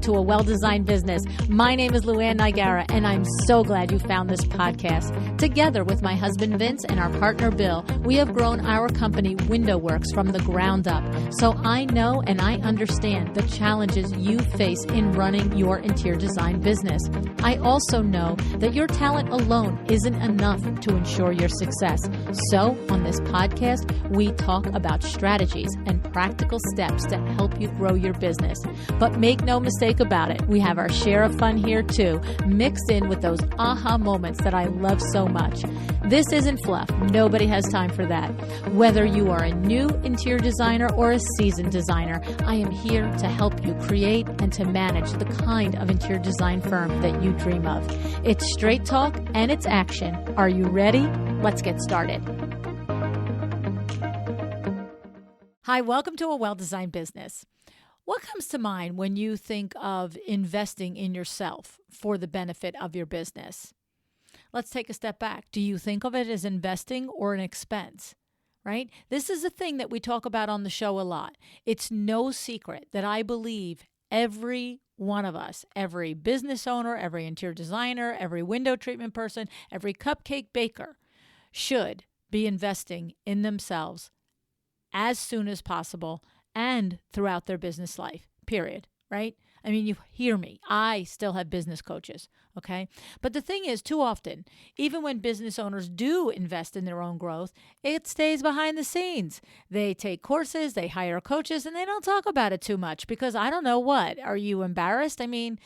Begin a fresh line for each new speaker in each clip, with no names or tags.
to A Well-Designed Business. My name is LuAnn Nigara, and I'm so glad you found this podcast. Together with my husband Vince and our partner Bill, we have grown our company WindowWorks from the ground up. So I know and I understand the challenges you face in running your interior design business. I also know that your talent alone isn't enough to ensure your success. So on this podcast, we talk about strategies and practical steps to help you grow your business. But make no mistake about it, we have our share of fun here too, mixed in with those aha moments that I love so much. This isn't fluff. Nobody has time for that. Whether you are a new interior designer or a seasoned designer, I am here to help you create and to manage the kind of interior design firm that you dream of. It's straight talk and it's action. Are you ready? Let's get started. Hi, welcome to A Well-Designed Business. What comes to mind when you think of investing in yourself for the benefit of your business? Let's take a step back. Do you think of it as investing or an expense? Right? This is a thing that we talk about on the show a lot. It's no secret that I believe every one of us, every business owner, every interior designer, every window treatment person, every cupcake baker should be investing in themselves as soon as possible and throughout their business life, period, right? I mean, you hear me. I still have business coaches, okay? But the thing is, too often, even when business owners do invest in their own growth, it stays behind the scenes. They take courses, they hire coaches, and they don't talk about it too much because I don't know what. Are you embarrassed? I mean,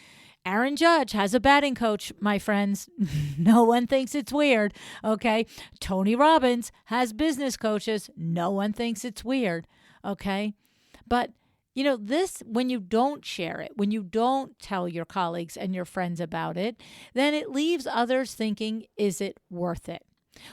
Aaron Judge has a batting coach, my friends. No one thinks it's weird, okay? Tony Robbins has business coaches. No one thinks it's weird, okay? But, you know, this, when you don't share it, when you don't tell your colleagues and your friends about it, then it leaves others thinking, is it worth it?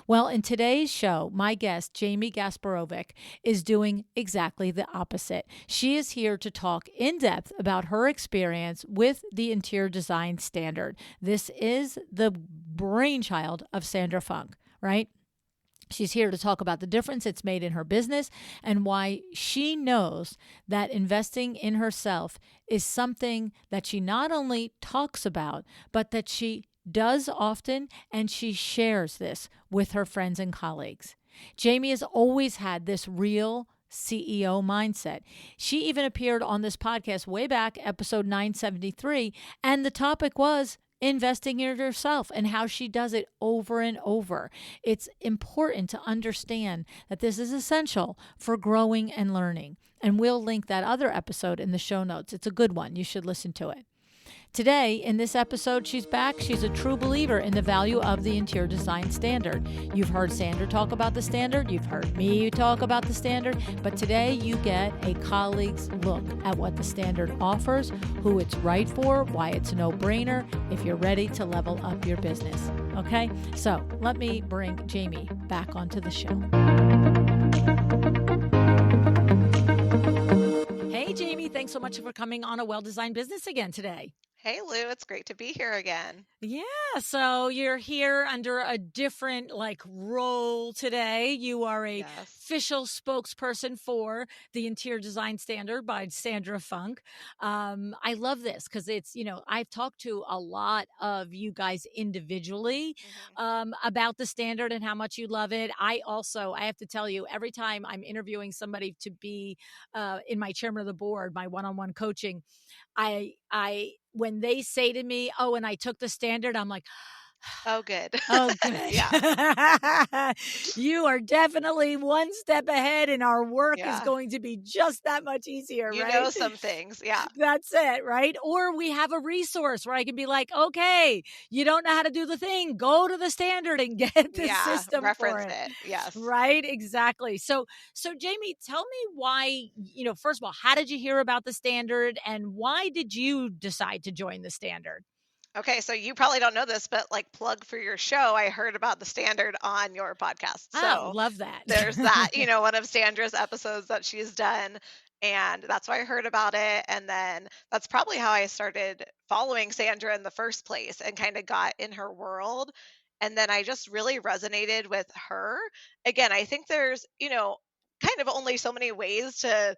Well, in today's show, my guest, Jamie Gasparovic, is doing exactly the opposite. She is here to talk in depth about her experience with the interior design standard. This is the brainchild of Sandra Funk, right? She's here to talk about the difference it's made in her business and why she knows that investing in herself is something that she not only talks about, but that she does often, and she shares this with her friends and colleagues. Jamie has always had this real CEO mindset. She even appeared on this podcast way back, episode 973, and the topic was investing in yourself and how she does it over and over. It's important to understand that this is essential for growing and learning. And we'll link that other episode in the show notes. It's a good one. You should listen to it. Today, in this episode, she's back. She's a true believer in the value of the interior design standard. You've heard Sandra talk about the standard. You've heard me talk about the standard. But today, you get a colleague's look at what the standard offers, who it's right for, why it's a no-brainer, if you're ready to level up your business. Okay? So let me bring Jamie back onto the show. Hey, Jamie. Thanks so much for coming on A Well-Designed Business again today.
Hey, Lou, it's great to be here again.
Yeah, so you're here under a different role today. You are a official spokesperson for the Interior Design Standard by Sandra Funk. I love this because it's, I've talked to a lot of you guys individually about the standard and how much you love it. I have to tell you, every time I'm interviewing somebody to be in my chairman of the board, my one-on-one coaching, when they say to me, oh, and I took the standard, I'm like,
oh, good.
Oh, good.
Yeah.
You are definitely one step ahead and our work is going to be just that much easier,
you
right?
You know some things. Yeah.
That's it, right? Or we have a resource where I can be like, okay, you don't know how to do the thing. Go to the standard and get the system
reference
for it.
Yes.
Right? Exactly. So Jamie, tell me why, first of all, how did you hear about the standard and why did you decide to join the standard?
Okay, so you probably don't know this, but plug for your show, I heard about the standard on your podcast. So
love that.
There's that, one of Sandra's episodes that she's done. And that's why I heard about it. And then that's probably how I started following Sandra in the first place and kind of got in her world. And then I just really resonated with her. Again, I think there's, kind of only so many ways to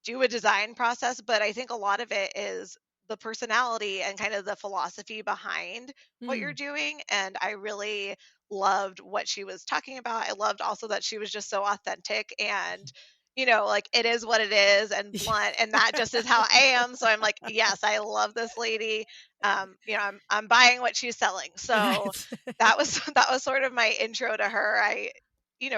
do a design process, but I think a lot of it is the personality and kind of the philosophy behind what you're
Mm.
doing. And I really loved what she was talking about. I loved also that she was just so authentic and, like it is what it is and blunt. And that just is how I am. So I'm like, yes, I love this lady. I'm buying what she's selling. So
That's
that was that was sort of my intro to her. I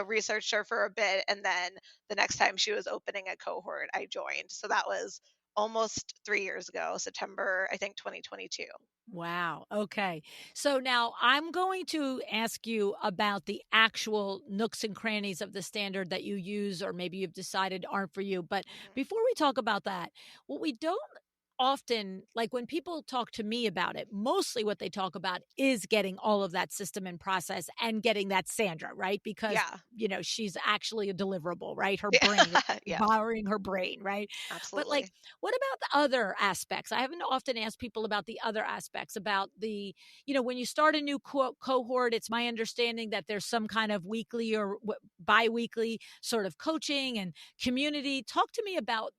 researched her for a bit, and then the next time she was opening a cohort, I joined. So that was almost 3 years ago, September, I think 2022.
Wow. Okay. So now I'm going to ask you about the actual nooks and crannies of the standard that you use, or maybe you've decided aren't for you. But
Mhm.
before we talk about that, what we don't often like when people talk to me about it, mostly what they talk about is getting all of that system and process and getting that Sandra, right? Because,
Yeah.
she's actually a deliverable, right? Her
Yeah.
brain,
Yeah,
borrowing her brain, right? But like,
absolutely.
what about the other aspects? I haven't often asked people about the other aspects, about when you start a new cohort, it's my understanding that there's some kind of weekly or bi weekly sort of coaching and community. Talk to me about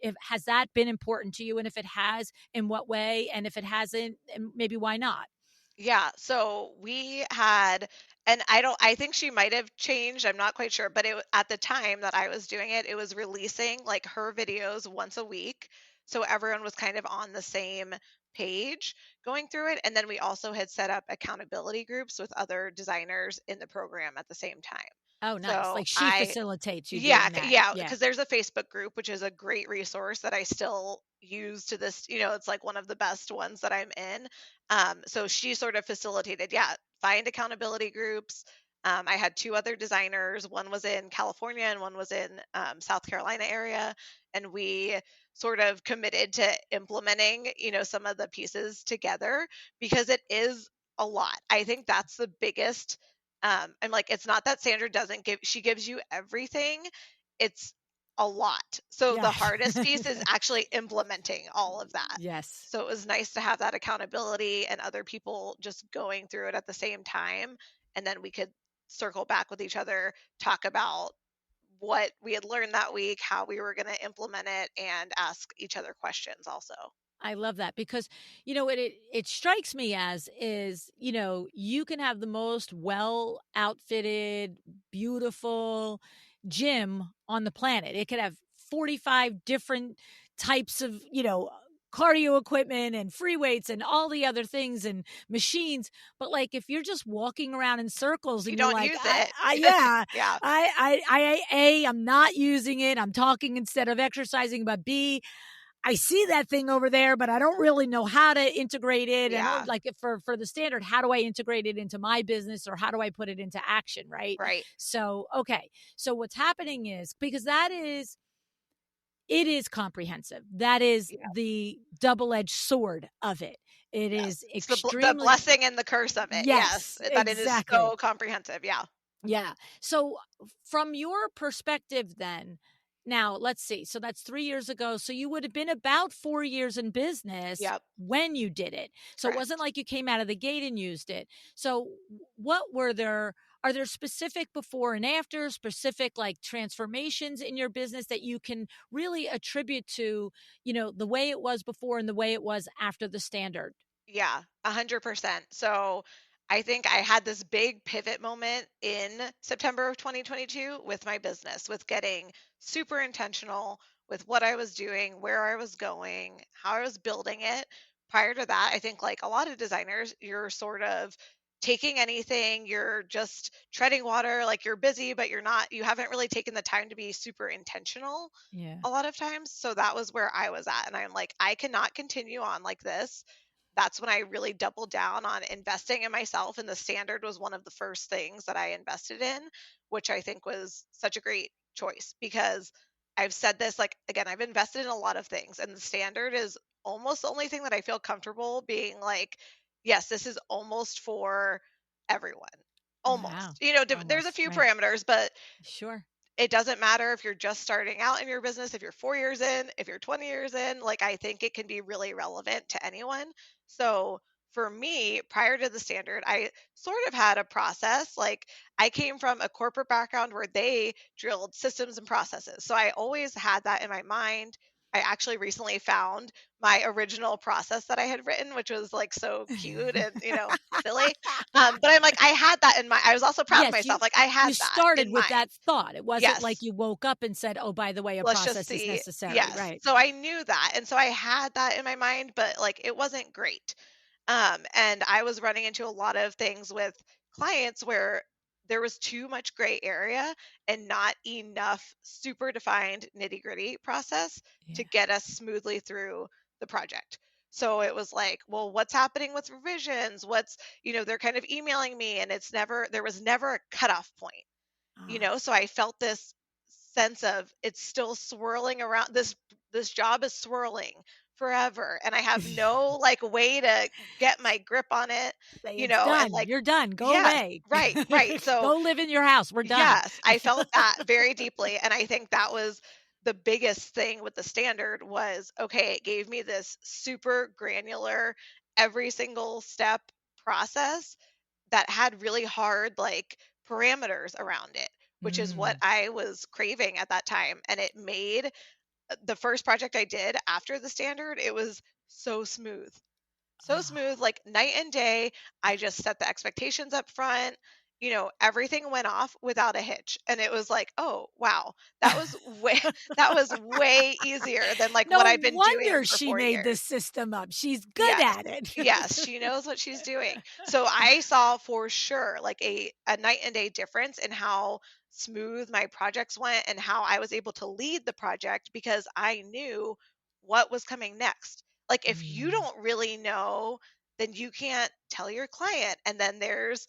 if has that been important to you, and if it has, in what way, and if it hasn't, maybe why not?
Yeah, so we had, and I think she might have changed, I'm not quite sure, but at the time that I was doing it, it was releasing like her videos once a week. So everyone was kind of on the same page going through it. And then we also had set up accountability groups with other designers in the program at the same time.
Oh, nice.
So
Like she
I
facilitates you
Yeah,
doing that.
yeah,
Yeah.
because there's a Facebook group, which is a great resource that I still use to this, it's like one of the best ones that I'm in. So she sort of facilitated, yeah, find accountability groups. I had two other designers. One was in California and one was in South Carolina area, and we sort of committed to implementing, some of the pieces together because it is a lot. I think that's the biggest I'm like, it's not that Sandra doesn't give, she gives you everything. It's a lot. So
Yeah.
the hardest piece is actually implementing all of that.
Yes.
So it was nice to have that accountability and other people just going through it at the same time. And then we could circle back with each other, talk about what we had learned that week, how we were going to implement it, and ask each other questions also.
I love that because what it strikes me as is, you can have the most well outfitted, beautiful gym on the planet. It could have 45 different types of, cardio equipment and free weights and all the other things and machines. But like if you're just walking around in circles
If you
and you're
don't
like,
use it,
yeah,
yeah,
I'm not using it. I'm talking instead of exercising, but B, I see that thing over there, but I don't really know how to integrate it. And
yeah,
like for the standard, how do I integrate it into my business, or how do I put it into action? Right.
right.
So, okay. So what's happening is, because it is comprehensive. That is
Yeah,
the double-edged sword of it. It is
yes. It's the
extremely,
blessing and the curse of it. Yes,
yes,
that it is
exactly.
so comprehensive. Yeah.
Yeah. So, from your perspective, then, now let's see. So, that's 3 years ago. So, you would have been about 4 years in business
Yep.
when you did it. So, it wasn't
Correct.
like you came out of the gate and used it. So, what were there? Are there specific before and after, specific like transformations in your business that you can really attribute to, the way it was before and the way it was after the standard?
Yeah, 100%. So I think I had this big pivot moment in September of 2022 with my business, with getting super intentional with what I was doing, where I was going, how I was building it. Prior to that, I think like a lot of designers, you're sort of taking anything, you're just treading water, like you're busy, but you haven't really taken the time to be super intentional
Yeah.
a lot of times. So that was where I was at. And I'm like, I cannot continue on like this. That's when I really doubled down on investing in myself. And the standard was one of the first things that I invested in, which I think was such a great choice because I've said this like, again, I've invested in a lot of things, and the standard is almost the only thing that I feel comfortable being like, yes, this is almost for everyone.
Wow.
Almost. There's a
Almost
few
right.
parameters, but
Sure.
it doesn't matter if you're just starting out in your business, if you're 4 years in, if you're 20 years in, like I think it can be really relevant to anyone. So for me, prior to the standard, I sort of had a process. Like I came from a corporate background where they drilled systems and processes. So I always had that in my mind. I actually recently found my original process that I had written, which was like so cute and, silly. But I'm like, I had that in my, I was also proud of
Yes,
myself. Like I
you
had that
started
in
with that
mind.
thought. It wasn't like
Yes.
you woke up and said, "Oh, by the way, a
Let's just
process is
see.
necessary."
Yes.
Right.
So I knew that. And so I had that in my mind, but like it wasn't great. And I was running into a lot of things with clients where there was too much gray area and not enough super defined nitty gritty process to
Yeah.
get us smoothly through the project. So it was like, well, what's happening with revisions? They're kind of emailing me and there was never a cutoff point,
Ah.
so I felt this sense of it's still swirling around. This job is swirling forever and I have no like way to get my grip on it,
Say, "It's
and
done.
like
You're done. Go
yes,
away.
right, right. So
Go live in your house. We're done."
yes, I felt that very deeply and I think that was the biggest thing with the standard was okay, it gave me this super granular every single step process that had really hard like parameters around it, which is what
Mm.
I was craving at that time. And it made the first project I did after the standard, it was so smooth. So smooth,
Ah.
like night and day. I just set the expectations up front. Everything went off without a hitch. And it was like, oh wow, that was way that was way easier than like what
No
I've been doing
wonder
for
she
4
made this
years.
system up. She's good
Yes.
at it.
Yes, she knows what she's doing. So I saw for sure like a night and day difference in how smooth my projects went and how I was able to lead the project because I knew what was coming next. Like if you
Mm.
don't really know, then you can't tell your client and then there's,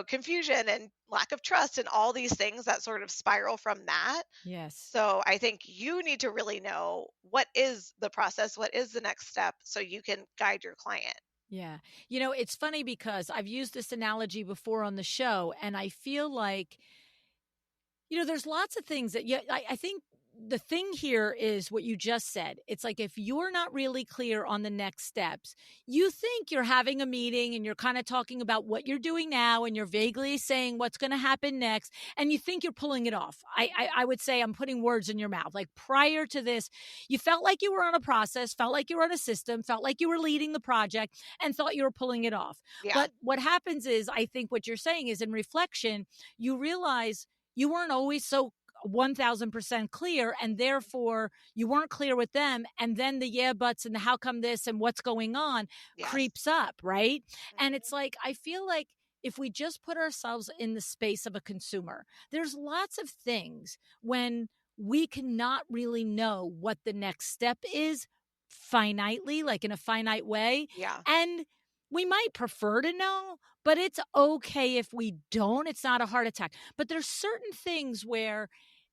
confusion and lack of trust and all these things that sort of spiral from that.
Yes.
So I think you need to really know what is the process, what is the next step so you can guide your client.
Yeah. It's funny because I've used this analogy before on the show, and I feel like there's lots of things that yeah, I think the thing here is what you just said. It's like if you're not really clear on the next steps, you think you're having a meeting and you're kind of talking about what you're doing now and you're vaguely saying what's going to happen next, and you think you're pulling it off. I would say I'm putting words in your mouth. Like prior to this, you felt like you were on a process, felt like you were on a system, felt like you were leading the project, and thought you were pulling it off.
Yeah.
But what happens is, I think what you're saying is in reflection, you realize you weren't always so 1000% clear, and therefore you weren't clear with them, and then the yeah buts and the how come this and what's going on
Yes.
creeps up, right? And it's
Mhm.
like I feel like if we just put ourselves in the space of a consumer, there's lots of things when we cannot really know what the next step is finitely, like in a finite way,
Yeah.
and we might prefer to know, but it's okay if we don't. It's not a heart attack. But there's certain things where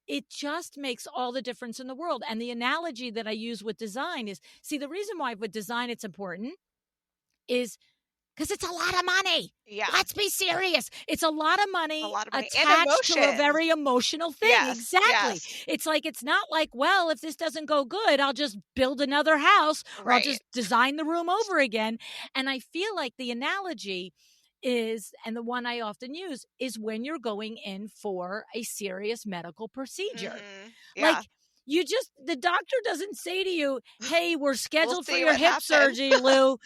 it just makes all the difference in the world. And the analogy that I use with design is, see, the reason why with design it's important is because it's a lot of money.
Yeah.
Let's be serious. It's a lot of
A
money
lot of money and
attached to a
emotions.
very emotional thing.
Yes.
Exactly.
Yes.
It's like, it's not like, well, if this doesn't go good, I'll just build another house or I'll
Right.
just design the room over again. And I feel like the analogy is, and the one I often use, is when you're going in for a serious medical procedure.
Yeah.
Like, the doctor doesn't say to you, hey, we're
We'll
scheduled for
see
your
what
hip
happens.
surgery, Lou.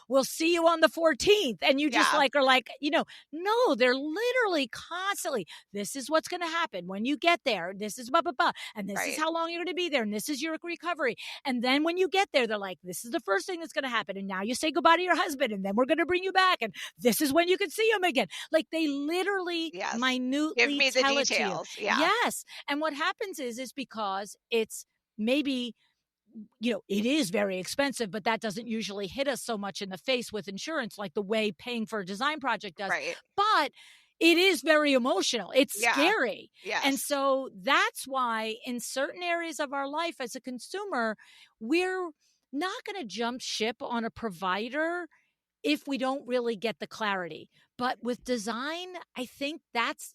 We'll see you on the 14th. And you just
Yeah.
like are like, no, they're literally constantly, this is what's going to happen when you get there. This is blah, blah, blah. And this is
Right.
how long you're going to be there. And this is your recovery. And then when you get there, they're like, this is the first thing that's going to happen. And now you say goodbye to your husband. And then we're going to bring you back. And this is when you can see him again. Like they literally
Yes. Give
minutely
me the
tell it to you.
details. Yeah.
Yes. And what happens is because it's maybe it is very expensive, but that doesn't usually hit us so much in the face with insurance like the way paying for a design project does.
Right.
But it is very emotional. It's
Yeah.
scary. And
Yes.
so that's why in certain areas of our life as a consumer, we're not going to jump ship on a provider if we don't really get the clarity. But with design, I think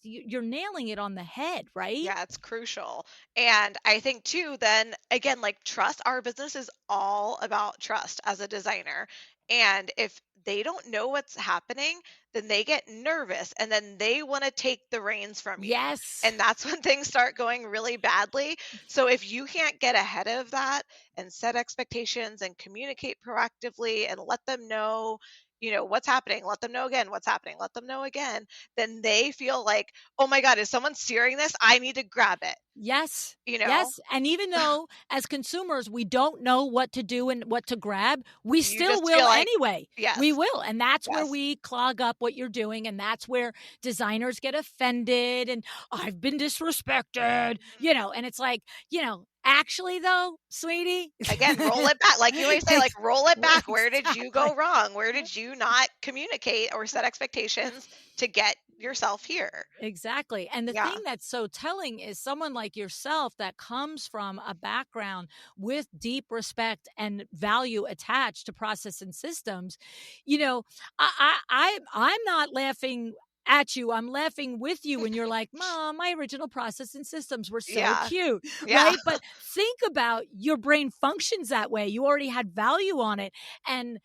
you're nailing it on the head, right?
Yeah, it's crucial. And I think too, then again, like trust, our business is all about trust as a designer. And if they don't know what's happening, then they get nervous and then they want to take the reins from you.
Yes.
And that's when things start going really badly. So if you can't get ahead of that and set expectations and communicate proactively and let them know, what's happening, let them know again what's happening, let them know again, then they feel like, "Oh my god, is someone steering this? I need to grab it."
Yes.
You know?
Yes. And even though as consumers we don't know what to do and what to grab, we
You
still
just feel
will
like,
anyway. We
yes.
will. And that's where
Yes.
we clog up what you're doing. And that's where designers get offended and I've been disrespected,
Mhm.
and it's like, actually though, sweetie.
Again, roll it back. Like you always say, like, roll it back. Where did you
Exactly.
go wrong? Where did you not communicate or set expectations to get yourself here?
Exactly. And the thing
Yeah.
that's so telling is someone like yourself that comes from a background with deep respect and value attached to process and systems. You know, I'm not laughing at you. I'm laughing with you when you're like, Mom, my original process and systems were so
Yeah.
cute,
Yeah.
right? But think about your brain functions that way. You already had value on it. And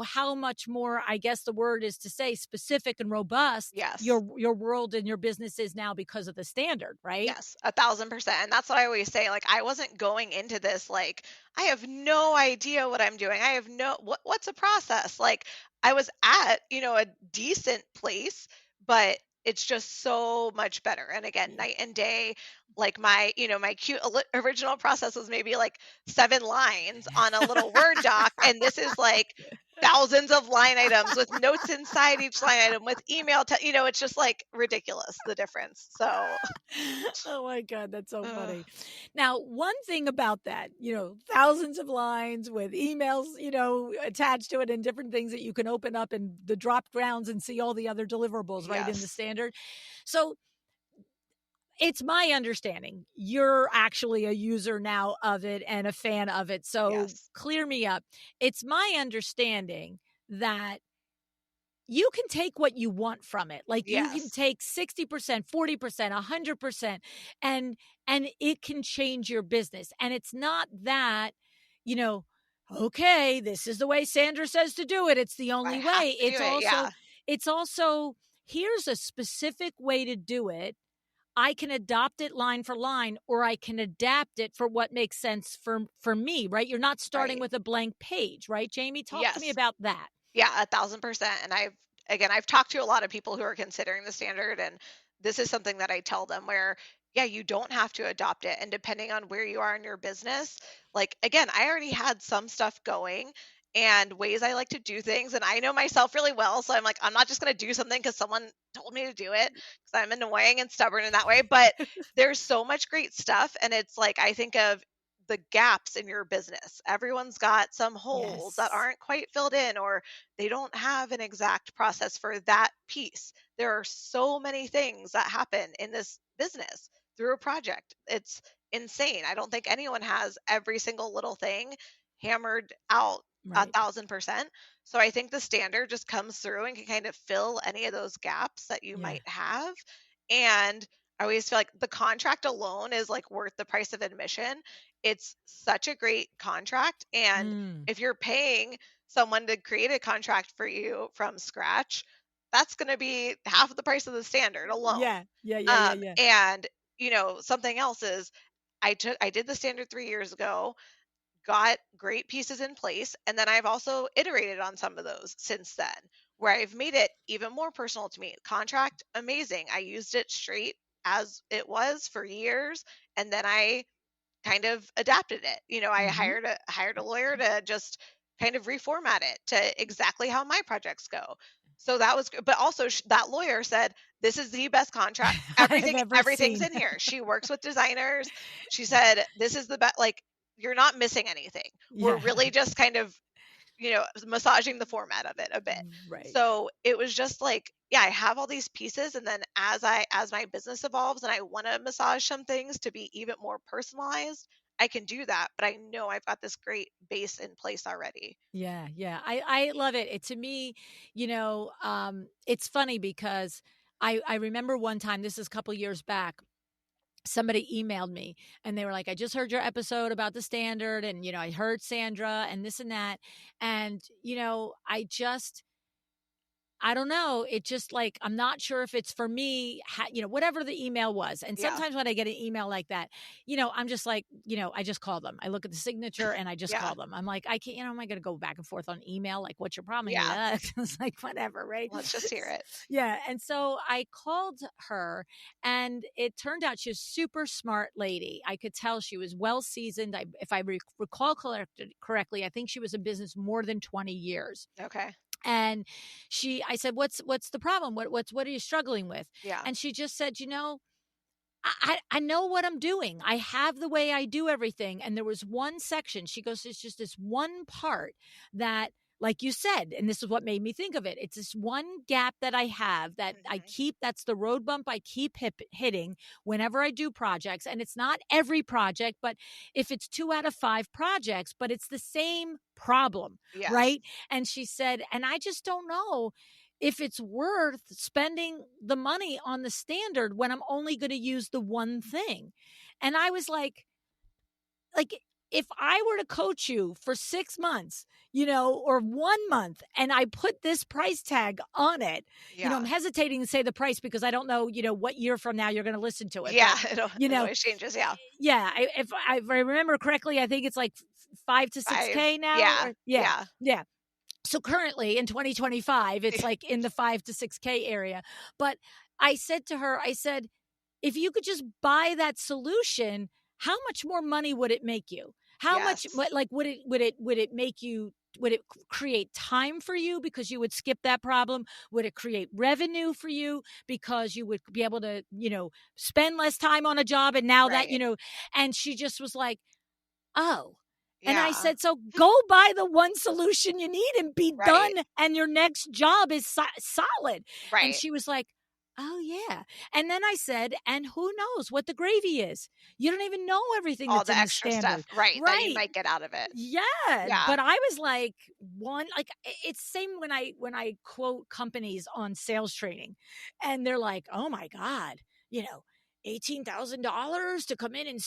how much more, I guess the word is to say, specific and robust
Yes.
your world and your business is now because of the standard, right?
Yes, 1,000%. And that's what I always say. Like, I wasn't going into this like, I have no idea what I'm doing. I have what's a process. Like, I was at, a decent place, but it's just so much better. And again,
Yeah.
night and day. Like my cute original process was maybe like 7 lines on a little Word doc, and this is like thousands of line items with notes inside each line item with email. It's just like ridiculous the difference. So
Oh my god, that's so
ugh,
funny. Now, one thing about that, thousands of lines with emails, attached to it and different things that you can open up and the drop downs and see all the other deliverables right in the
yes,
standard. So, it's my understanding you're actually a user now of it and a fan of it. So,
yes,
clear me up. It's my understanding that you can take what you want from it. Like you can
yes,
take 60%, 40%, 100% and it can change your business. And it's not that, you know, okay, this is the way Sandra says to do it. It's the
I
only
have
way.
to do it. Yeah,
It's also here's a specific way to do it. I can adopt it line for line or I can adapt it for what makes sense for me, right? You're not starting
right.
with a blank page, right? Jamie, talk to me
Yes,
about that.
yeah, 1,000%. And I've talked to a lot of people who are considering the standard, and this is something that I tell them where, yeah, you don't have to adopt it. And depending on where you are in your business, like, again, I already had some stuff going and ways I like to do things. And I know myself really well. So I'm like, I'm not just going to do something because someone told me to do it because I'm annoying and stubborn in that way. But there's so much great stuff. And it's like, I think of the gaps in your business. Everyone's got some holes that
Yes.
aren't quite filled in, or they don't have an exact process for that piece. There are so many things that happen in this business through a project. It's insane. I don't think anyone has every single little thing hammered out a
Right.
1,000%. So I think the standard just comes through and can kind of fill any of those gaps that you
Yeah.
might have. And I always feel like the contract alone is like worth the price of admission. It's such a great contract. And
Mm.
if you're paying someone to create a contract for you from scratch, that's going to be half the price of the standard alone.
Yeah. Yeah, yeah, yeah, yeah.
And something else is I did the standard 3 years ago, got great pieces in place, and then I've also iterated on some of those since then, where I've made it even more personal to me. Contract, amazing. I used it straight as it was for years, and then I kind of adapted it. I
Mhm.
hired a lawyer to just kind of reformat it to exactly how my projects go. So that was good. But also that lawyer said, "This is the best contract.
I have ever
Everything's
seen.
in here." She works with designers. She said, "This is the best, like, you're not missing anything. We're
Yeah.
really just kind of massaging the format of it a bit."
Right.
So it was just like, yeah, I have all these pieces, and then as my business evolves and I want to massage some things to be even more personalized, I can do that. But I know I've got this great base in place already.
Yeah, yeah. I love it. It to me, it's funny because I remember one time, this is a couple years back, somebody emailed me and they were like, I just heard your episode about the standard, and, I heard Sandra and this and that. And, I don't know. It just like, I'm not sure if it's for me, whatever the email was. And
Yeah.
sometimes when I get an email like that, I'm just like, I just call them. I look at the signature and I just
Yeah.
call them. I'm like, I can't, am I going to go back and forth on email? Like, what's your problem?
Yeah.
Yeah. It's like, whatever. Right.
Let's just hear it.
Yeah. And so I called her, and it turned out she was a super smart lady. I could tell she was well seasoned. If I recall correctly, I think she was in business more than 20 years.
Okay.
And I said, what's the problem? What are you struggling with?
Yeah.
And she just said, I know what I'm doing. I have the way I do everything. And there was one section, she goes, it's just this one part that, like you said, and this is what made me think of it. It's this one gap that I have that that's the road bump I keep hitting whenever I do projects. And it's not every project, but if it's 2 out of 5 projects, but it's the same problem,
Yes.
right? And she said, and I just don't know if it's worth spending the money on the standard when I'm only going to use the one thing. And I was like, if I were to coach you for 6 months, or 1 month, and I put this price tag on it, I'm hesitating to say the price because I don't know, what year from now you're going to listen to it.
Yeah.
But,
It always changes. Yeah.
Yeah. If I remember correctly, I think it's like 5 to 6K now.
Yeah.
Yeah. Yeah. So currently in 2025, it's like in the 5 to 6K area. But I said to her, if you could just buy that solution, how much more money would it make you? How much, like, would it make you, would it create time for you because you would skip that problem? Would it create revenue for you because you would be able to, spend less time on a job? And now that, and she just was like, oh. And I said, so go buy the one solution you need and be done. And your next job is solid.
Right.
And she was like, oh, yeah. And then I said, and who knows what the gravy is? You don't even know everything
All
that's
the
in the
extra
standard.
stuff. Right. That you might get out of it.
Yeah. But I was like, it's same when I quote companies on sales training, and they're like, oh my God, $18,000 to come in and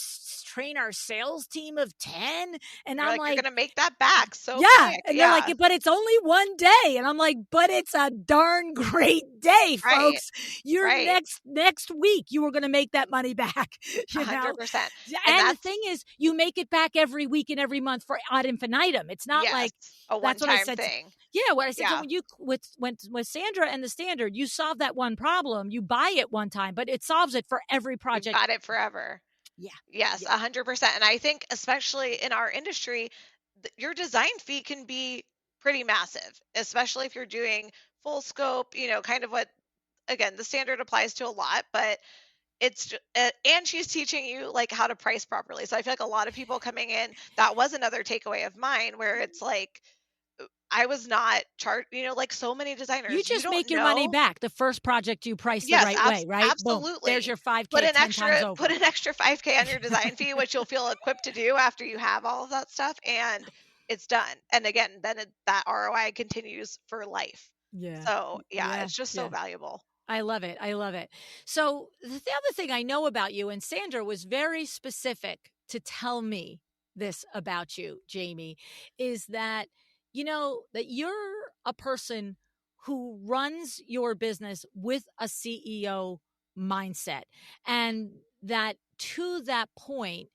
train our sales team of 10. And
You're
I'm
you're
like,
going to make that back so
yeah.
quick.
And they're like, but it's only one day. And I'm like, but it's a darn great day, folks. Your next week, you were going to make that money back.
100%.
And the thing is, you make it back every week and every month for ad infinitum. It's not like
a one-time thing.
What I said when you with Sandra and the standard, you solve that one problem, you buy it one time, but it solves it for every project.
You've got it forever.
Yeah.
Yes, 100%. And I think especially in our industry, your design fee can be pretty massive, especially if you're doing full scope, kind of what, again, the standard applies to a lot, but it's and she's teaching you like how to price properly. So I feel like a lot of people coming in, that was another takeaway of mine, where it's like, I was not charged, like so many designers.
You just make your money back the first project you price the right way, right?
Absolutely.
Boom, there's your 5K.
Put an
10 times over.
Put an extra 5K on your design fee, which you'll feel equipped to do after you have all of that stuff, and it's done. And again, then that ROI continues for life.
Yeah.
So it's just so valuable.
I love it. I love it. So the other thing I know about you, and Sandra was very specific to tell me this about you, Jamie, is that, that you're a person who runs your business with a CEO mindset. And that to that point,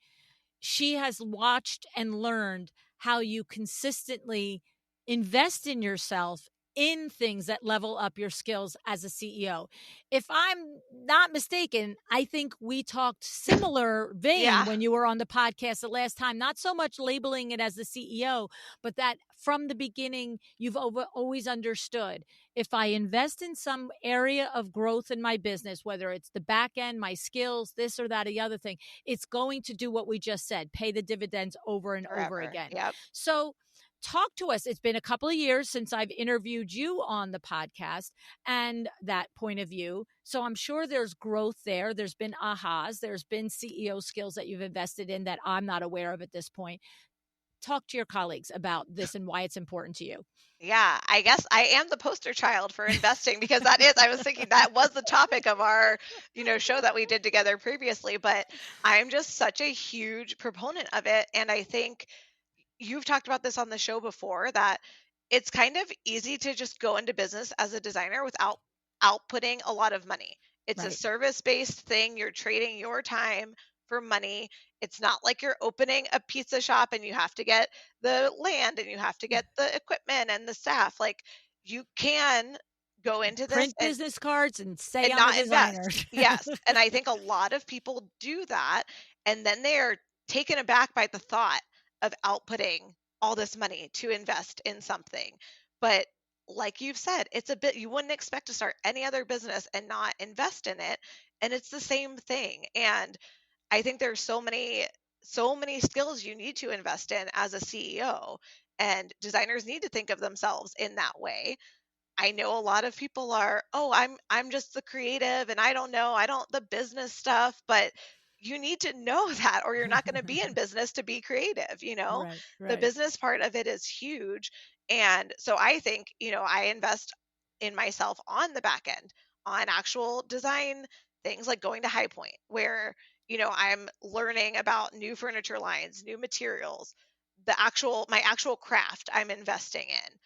she has watched and learned how you consistently invest in yourself in things that level up your skills as a CEO. If I'm not mistaken, I think we talked similar vein when you were on the podcast the last time, not so much labeling it as the CEO, but that from the beginning, you've always understood if I invest in some area of growth in my business, whether it's the back end, my skills, this or that, or the other thing, it's going to do what we just said, pay the dividends over and over again.
Yep.
So talk to us. It's been a couple of years since I've interviewed you on the podcast and that point of view. So I'm sure there's growth there. There's been ahas. There's been CEO skills that you've invested in that I'm not aware of at this point. talk to your colleagues about this and why it's important to you.
Yeah, I guess I am the poster child for investing because that is, I was thinking that was the topic of our, show that we did together previously, but I'm just such a huge proponent of it. And I think you've talked about this on the show before that it's kind of easy to just go into business as a designer without outputting a lot of money. It's a
Right.
service-based thing. You're trading your time for money. It's not like you're opening a pizza shop and you have to get the land and you have to get the equipment and the staff. Like you can go into this
Print business cards and say
and
I'm a
not
designer.
invest. Yes. And I think a lot of people do that. And then they are taken aback by the thought of outputting all this money to invest in something. But like you've said, it's a bit, you wouldn't expect to start any other business and not invest in it. And it's the same thing. And I think there's so many skills you need to invest in as a CEO. And designers need to think of themselves in that way. I know a lot of people are, "Oh, I'm just the creative and I don't know, I don't the business stuff," but you need to know that or you're not going to be in business to be creative, you know?
Right,
The
right.
business part of it is huge. And so I think, I invest in myself on the back end, on actual design things like going to High Point where, I'm learning about new furniture lines, new materials, my actual craft I'm investing in.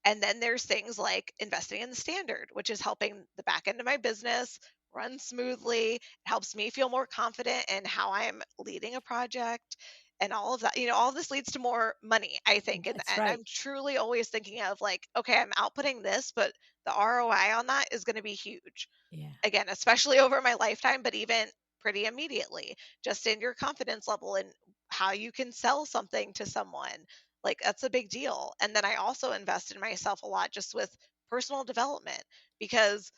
And then there's things like investing in the standard, which is helping the back end of my business run smoothly. It helps me feel more confident in how I'm leading a project and all of that. All of this leads to more money, I think, in the
That's
end.
right.
I'm truly always thinking of like, okay, I'm outputting this, but the ROI on that is going to be huge.
Yeah.
Again, especially over my lifetime, but even pretty immediately, just in your confidence level and how you can sell something to someone. Like that's a big deal. And then I also invest in myself a lot just with personal development because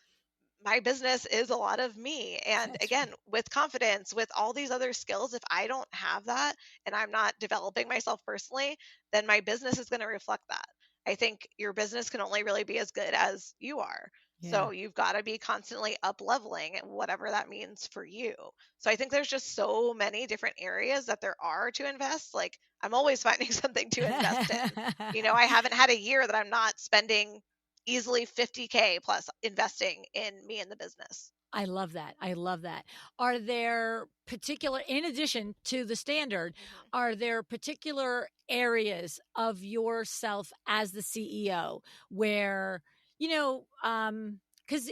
my business is a lot of me. And
That's
again,
right.
with confidence, with all these other skills, if I don't have that and I'm not developing myself personally, then my business is going to reflect that. I think your business can only really be as good as you are.
Yeah.
So you've got to be constantly up leveling and whatever that means for you. So I think there's just so many different areas that there are to invest. Like I'm always finding something to invest in. I haven't had a year that I'm not spending easily 50K plus investing in me in the business.
I love that. I love that. Are there particular, in addition to the standard,
Mhm.
are there particular areas of yourself as the CEO where, because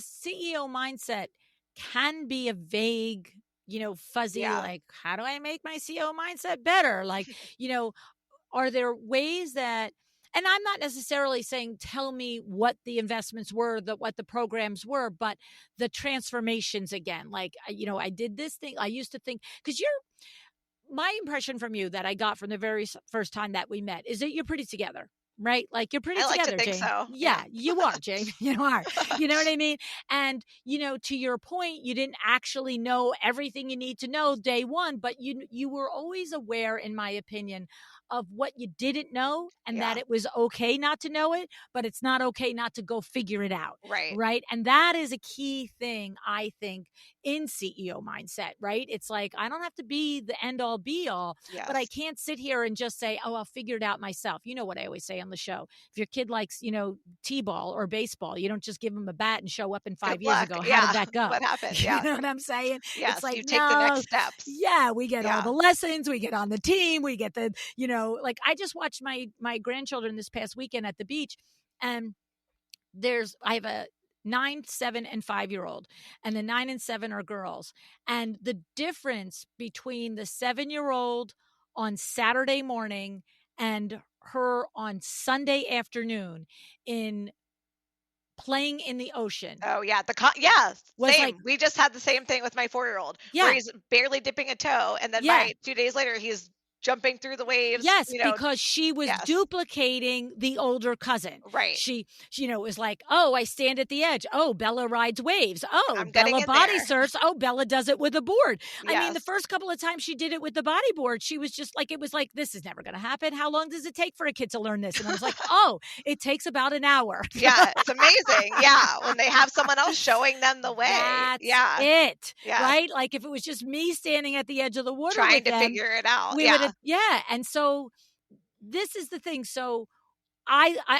CEO mindset can be a vague, fuzzy,
Yeah.
like, how do I make my CEO mindset better? Like, you know, are there ways that, and I'm not necessarily saying tell me what the investments were, what the programs were, but the transformations again. Like, I did this thing. I used to think, because my impression from you that I got from the very first time that we met is that you're pretty together, right? Like you're pretty
I like to
together,
think
Jane.
so. Yeah.
Yeah, you are, Jane. You are. You know what I mean? And, to your point, you didn't actually know everything you need to know day one, but you were always aware, in my opinion, of what you didn't know and that
Yeah.
it was okay not to know it, but it's not okay not to go figure it out.
Right.
Right. And that is a key thing, I think, in CEO mindset, right? It's like, I don't have to be the end all be all, but I
Yes.
can't sit here and just say, oh, I'll figure it out myself. You know what I always say on the show. If your kid likes, T-ball or baseball, you don't just give them a bat and show up in
Good
5 years and
luck.
go, how did
Yeah.
that go?
What happened?
You
Yeah.
know what I'm saying? It's
Yes.
like,
You take the next
no,
steps.
yeah, we get all
Yeah.
the lessons, we get on the team, we get the, like I just watched my grandchildren this past weekend at the beach, and I have a 9, 7, and 5-year-old, and the 9 and 7 are girls. And the difference between the 7-year-old on Saturday morning and her on Sunday afternoon in playing in the ocean
Oh yeah. Yeah.
was like,
Same. We just had the same thing with my 4-year-old where
yeah,
he's barely dipping a toe, and then
yeah.
by 2 days later he's jumping through the waves.
Yes, because she was
Yes.
duplicating the older cousin.
Right.
She, was like, oh, I stand at the edge. Oh, Bella rides waves. Oh,
I'm getting
Bella
in
body
there.
surfs. Oh, Bella does it with a board. I mean, the
Yes.
first couple of times she did it with the bodyboard, she was just like, it was like, this is never going to happen. How long does it take for a kid to learn this? And I was like, oh, it takes about an hour.
Yeah, it's amazing. Yeah, when they have someone else showing them the way.
That's
Yeah.
it,
Yes.
right? Like if it was just me standing at the edge of the water
Trying
with
to
them,
figure it out.
we would
Yeah.
have, yeah. And so this is the thing. So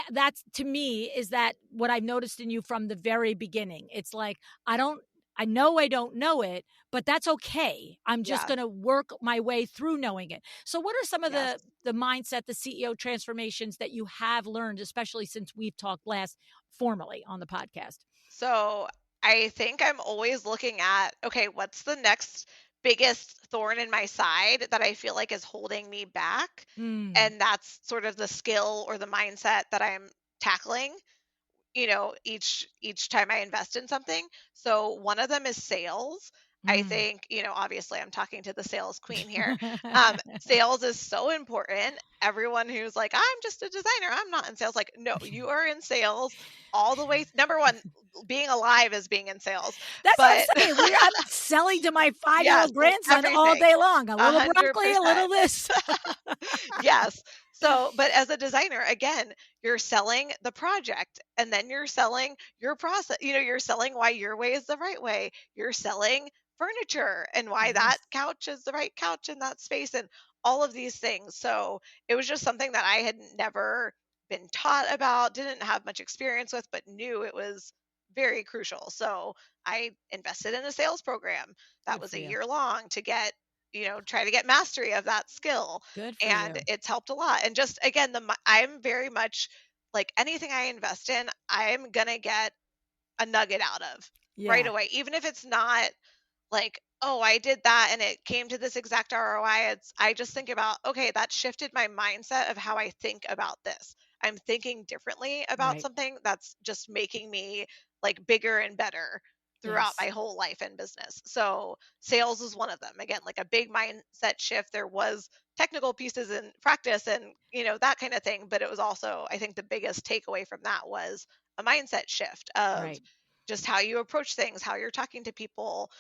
that's to me is that what I've noticed in you from the very beginning. It's like, I don't know it, but that's okay. I'm just
Yeah.
going to work my way through knowing it. So what are some of
Yes.
the mindset, the CEO transformations that you have learned, especially since we've talked last formally on the podcast?
So I think I'm always looking at, okay, what's the next biggest thorn in my side that I feel like is holding me back?
Mm.
And that's sort of the skill or the mindset that I'm tackling, each time I invest in something. So one of them is sales. I
Mm.
think, obviously I'm talking to the sales queen here. Sales is so important. Everyone who's like, I'm just a designer, I'm not in sales. Like, no, you are in sales all the way. Number one, being alive is being in sales.
That's what
But
I'm saying. I'm selling to my 5-year-old
yes,
year-old grandson all
everything,
day long. A
a
little
hundred
broccoli, a little
percent.
this.
Yes. So, but as a designer, again, you're selling the project and then you're selling your process. You're selling why your way is the right way. You're selling furniture and why that
Yes.
couch is the right couch in that space and all of these things. So, it was just something that I had never been taught about, didn't have much experience with, but knew it was very crucial. So, I invested in a sales program that
Good
was
for
a
you.
year long to try to get mastery of that skill,
Good for
and
you.
it's helped a lot. And just again, I'm very much like anything I invest in, I'm gonna get a nugget out of right
Yeah.
away, even if it's not like, oh, I did that and it came to this exact ROI. I just think about, okay, that shifted my mindset of how I think about this. I'm thinking differently about
Right.
something that's just making me like bigger and better throughout my
Yes.
whole life in business. So sales is one of them. Again, like a big mindset shift. There was technical pieces in practice and that kind of thing, but it was also, I think the biggest takeaway from that was a mindset shift of
Right.
just how you approach things, how you're talking to people,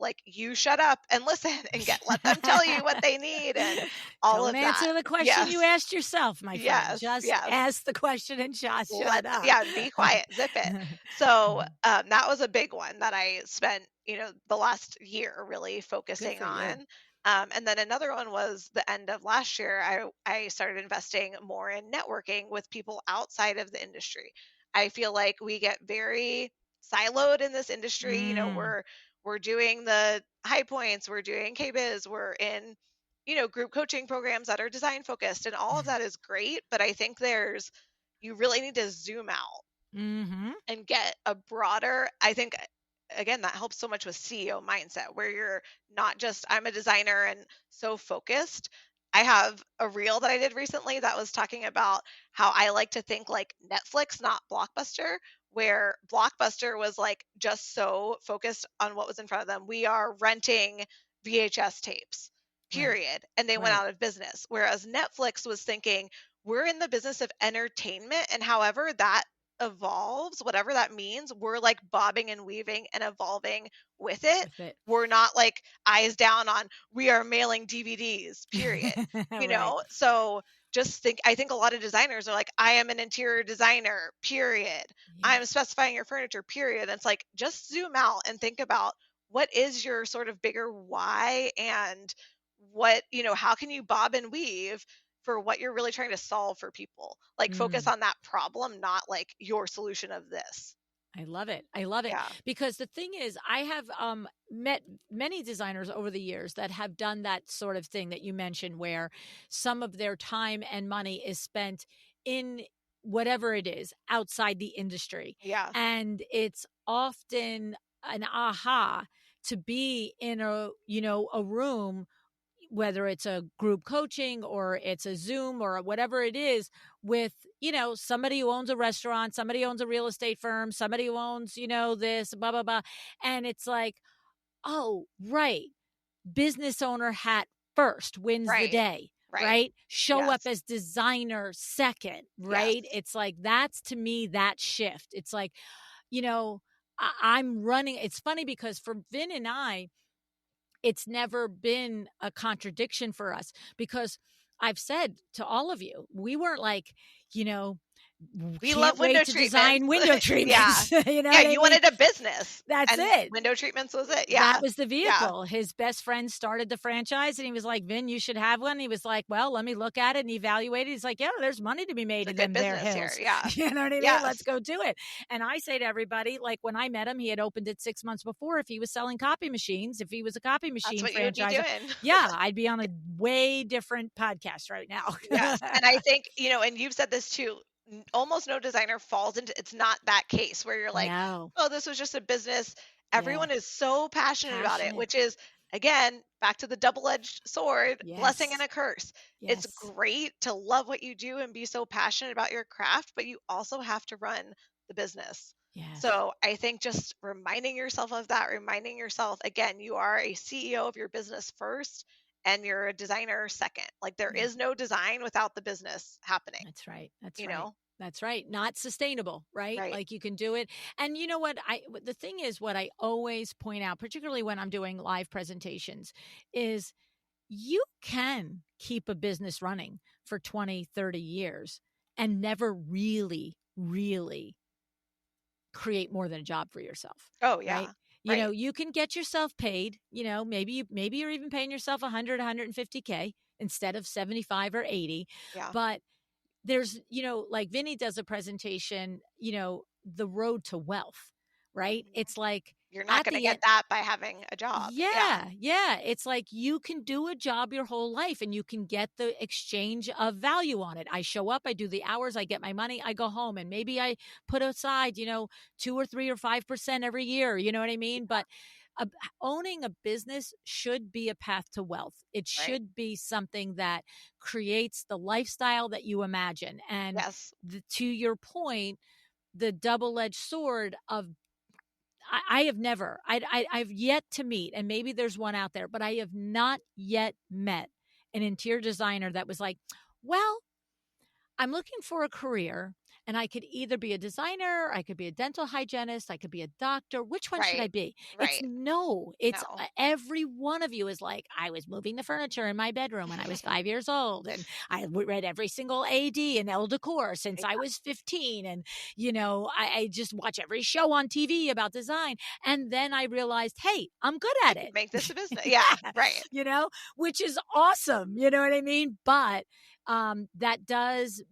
like you shut up and listen and let them tell you what they need and all
Don't
of that.
answer the question you
Yes.
asked yourself, my friend.
Yes.
Just
Yes.
ask the question and just shut up.
Yeah, be quiet, zip it. So that was a big one that I spent, the last year really
Good
focusing
for you.
on. And then another one was the end of last year. I started investing more in networking with people outside of the industry. I feel like we get very siloed in this industry.
Mm.
We're doing the high points, we're doing KBiz, we're in group coaching programs that are design focused, and all of that is great. But I think you really need to zoom out
Mm-hmm.
and get a broader, I think, again, that helps so much with CEO mindset where you're not just I'm a designer and so focused. I have a reel that I did recently that was talking about how I like to think like Netflix, not Blockbuster, where Blockbuster was like just so focused on what was in front of them. We are renting VHS tapes,
Right.
period. And they went
Right.
out of business. Whereas Netflix was thinking, we're in the business of entertainment, and however that evolves, whatever that means, we're like bobbing and weaving and evolving with it.
With it.
We're not like eyes down on we are mailing DVDs, period.
Right.
So I think a lot of designers are like, I am an interior designer, period.
Yeah.
I'm specifying your furniture, period. And it's like, just zoom out and think about what is your sort of bigger why and how can you bob and weave for what you're really trying to solve for people. Like focus
Mm.
on that problem, not like your solution of this.
I love it. I love it
Yeah.
because the thing is, I have met many designers over the years that have done that sort of thing that you mentioned, where some of their time and money is spent in whatever it is outside the industry.
Yeah.
And it's often an aha to be in a room, whether it's a group coaching or it's a Zoom or whatever it is, with, somebody who owns a restaurant, somebody who owns a real estate firm, somebody who owns, this, blah, blah, blah. And it's like, oh, right. Business owner hat first wins the
Right.
day,
Right.
right? Show up
Yes.
as designer second,
Yes.
right? It's like, that's to me that shift. It's like, you know, I'm running. It's funny because for Vin and I, it's never been a contradiction for us because I've said to all of you, we weren't like, you know,
We love
can't wait
window
to
treatments.
design window
Yeah.
treatments. You know
Yeah,
what I
you
mean?
wanted a business,
That's
and
it.
window treatments was it.
That
Yeah.
was the
Yeah.
vehicle. His best friend started the franchise and he was like, Vin, you should have one. He was like, well, let me look at it and evaluate it. He's like, yeah, there's money to be
It's
made
a
in
good
them there
business here.
hills.
Yeah.
You know what I mean? Let's
Yes.
go do it. And I say to everybody, like when I met him, he had opened it 6 months before. If he was selling copy machines, if he was a copy
That's
machine
what you would be
franchisor,
doing.
yeah, I'd be on a way different podcast right now.
Yes, and I think, and you've said this too, almost no designer falls into it's not that case where you're like,
No.
"Oh, this was just a business."
Yeah.
Everyone is so passionate about it,
Passionate.
which is again, back to the double-edged sword, blessing and
Yes.
a curse. It's
Yes.
great to love what you do and be so passionate about your craft, but you also have to run the business.
Yes.
So, I think just reminding yourself of that, reminding yourself again, you are a CEO of your business first and you're a designer second. Like there
Yeah.
is no design without the business happening,
That's right. That's
you
right.
know?
That's right. Not sustainable, right?
Right.
Like you can do it. And you know what? The thing is what I always point out, particularly when I'm doing live presentations, is you can keep a business running for 20, 30 years and never really create more than a job for yourself,
Oh,
right?
yeah.
You know,
Right.
you can get yourself paid, maybe you're even paying yourself 100, 150K instead of 75 or 80,
Yeah.
but there's, like Vinny does a presentation, the road to wealth, right?
Mhm.
It's like
You're not
at
going to
the end,
get that by having a job. Yeah.
yeah. It's like you can do a job your whole life and you can get the exchange of value on it. I show up, I do the hours, I get my money, I go home, and maybe I put aside, 2 or 3 or 5% every year. You know what I mean? But uh, owning a business should be a path to wealth. It
Right.
should be something that creates the lifestyle that you imagine. And
Yes.
to your point, the double-edged sword of I have never, I've yet to meet, and maybe there's one out there, but I have not yet met an interior designer that was like, well, I'm looking for a career and I could either be a designer, I could be a dental hygienist, I could be a doctor. Which one should I
Right.
be? It's
Right.
no, it's
No.
every one of you is like, I was moving the furniture in my bedroom when I was 5 years old. And I read every single AD and Elle decor since I
Yeah.
was 15. And, I just watch every show on TV about design. And then I realized, hey, I'm good
I
at
could
it.
make this a business. Yeah.
Yeah,
Right.
which is awesome. You know what I mean? But that does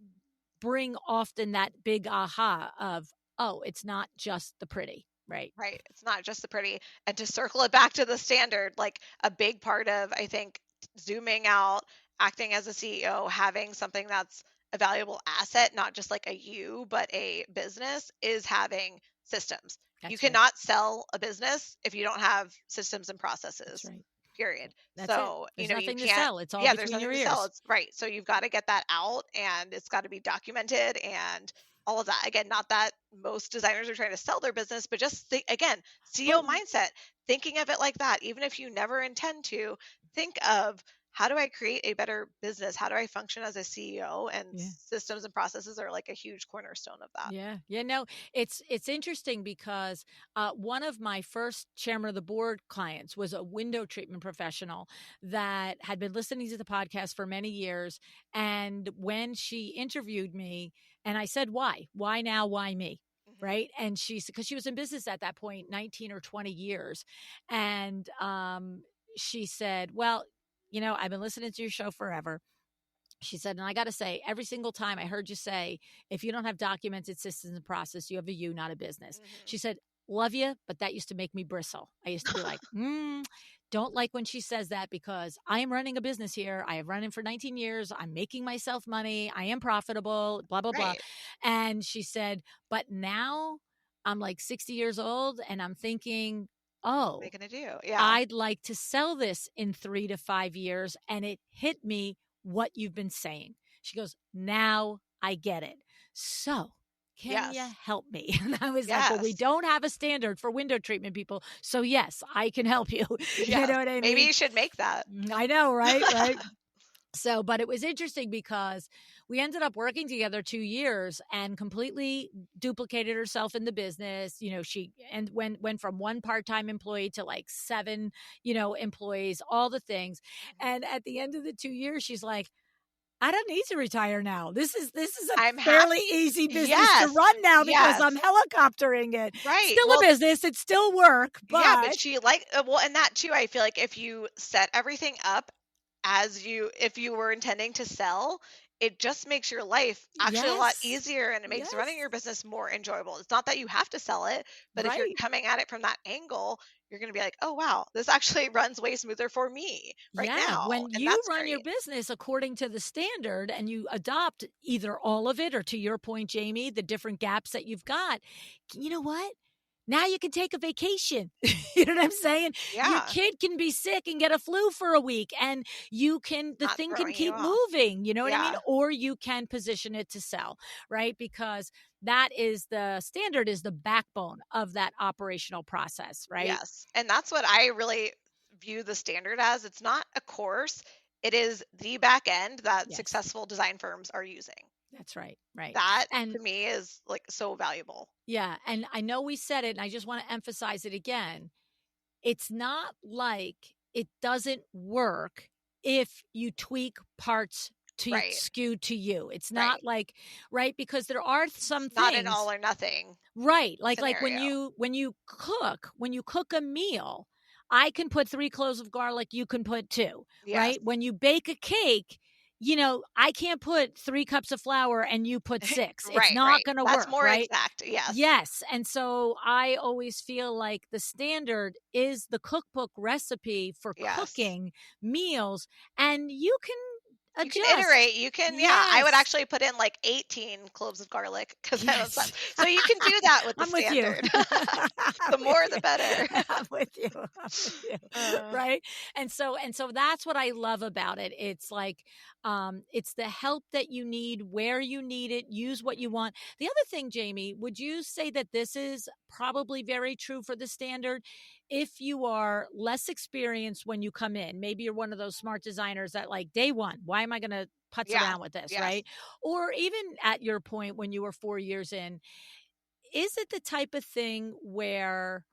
bring often that big aha of, oh, it's not just the pretty, right?
Right. It's not just the pretty. And to circle it back to the standard, like a big part of, I think, zooming out, acting as a CEO, having something that's a valuable asset, not just like a you, but a business, is having systems. You
That's right.
cannot sell a business if you don't have systems and
That's
processes,
right.
period.
That's it.
So,
There's
you
nothing to
can't,
sell. It's all
yeah, there's
between
nothing
your
to sell.
ears.
It's right. So you've got to get that out and it's got to be documented and all of that. Again, not that most designers are trying to sell their business, but just think again,
But
CEO mindset, thinking of it like that, even if you never intend to, think of how do I create a better business? How do I function as a CEO? And
yeah.
systems and processes are like a huge cornerstone of that.
Yeah, yeah, no, it's interesting because one of my first chairman of the board clients was a window treatment professional that had been listening to the podcast for many years, and when she interviewed me, and I said, "Why now? Why me?"
Hmm.
Right? And because she was in business at that point, 19 or 20 years, and she said, "Well, I've been listening to your show forever." She said, and I got to say, every single time I heard you say, if you don't have documented systems and process, you have a you, not a business.
Hmm.
She said, love you, but that used to make me bristle. I used to be like, don't like when she says that because I am running a business here. I have run it for 19 years. I'm making myself money. I am profitable, blah, blah, blah.
Right.
And she said, but now I'm like 60 years old and I'm thinking,
What are
oh,
you gonna do? Yeah.
I'd like to sell this in 3 to 5 years. And it hit me what you've been saying. She goes, now I get it. So can you
Yes.
help me? And I was like, well, we
Yes.
don't have a standard for window treatment people. So yes, I can help you. You
Yes.
know what I
Maybe
mean?
you should make that.
I know, right? Right. So, but it was interesting because we ended up working together 2 years and completely duplicated herself in the business. She and went from one part-time employee to like seven, employees, all the things.
Mhm.
And at the end of the 2 years, she's like, I don't need to retire now. This is a
I'm happy.
fairly easy business to
Yes.
run now because
Yes.
I'm helicoptering it.
Right.
Still a
Well,
business, it's still work,
yeah, but
but
she like well, and that too, I feel like if you set everything up as you if you were intending to sell, it just makes your life actually a lot
yes.
easier and it makes running
Yes.
your business more enjoyable. It's not that you have to sell it, but if you're
Right.
coming at it from that angle, you're going to be like, "Oh wow, this actually runs way smoother for me right
Yeah,
now."
when
And
you
that's
run your
great.
business according to the standard and you adopt either all of it or to your point, Jamie, the different gaps that you've got, you know what? Now you can take a vacation. You know what I'm saying? Your
Yeah,
kid can be sick and get a flu for a week and the
not
thing can
throwing you
keep
off.
moving. You know what I mean?
Yeah.
Or you can position it to sell, right? Because that is the standard is the backbone of that operational process, right?
Yes. And that's what I really view the standard as. It's not a course, it is the back end that
Yes.
successful design firms are using.
That's right. Right.
That
And
to me is like so valuable.
yeah, and I know we said it, and I just want to emphasize it again. It's not like it doesn't work if you tweak parts to
Right.
skew to you. It's not
Right.
like, right? Because there are some
It's not an
things,
all or nothing
right? Like when
scenario.
you cook a meal, I can put 3 cloves of garlic, you can put 2,
Yes.
right? When you bake a cake, I can't put 3 cups of flour and you put 6. It's
Right,
not
right.
gonna
That's
work,
more
right?
exact. Yes.
Yes, and so I always feel like the standard is the cookbook recipe for
Yes.
cooking meals, and you can
You can
adjust.
iterate. You can, yeah. I would
Yes.
actually put in like 18 cloves of garlic because I was
Yes.
so you can do that with the
I'm with you.
standard.
I'm
The
with
more, the
you.
better.
I'm with you. I'm with you.
Uh,
Right? And so that's what I love about it. It's like it's the help that you need, where you need it, use what you want. The other thing, Jamie, would you say that this is probably very true for the standard? If you are less experienced when you come in, maybe you're one of those smart designers that like day one, why am I going to putz
yeah.
around with this,
Yes.
right? Or even at your point when you were 4 years in, is it the type of thing where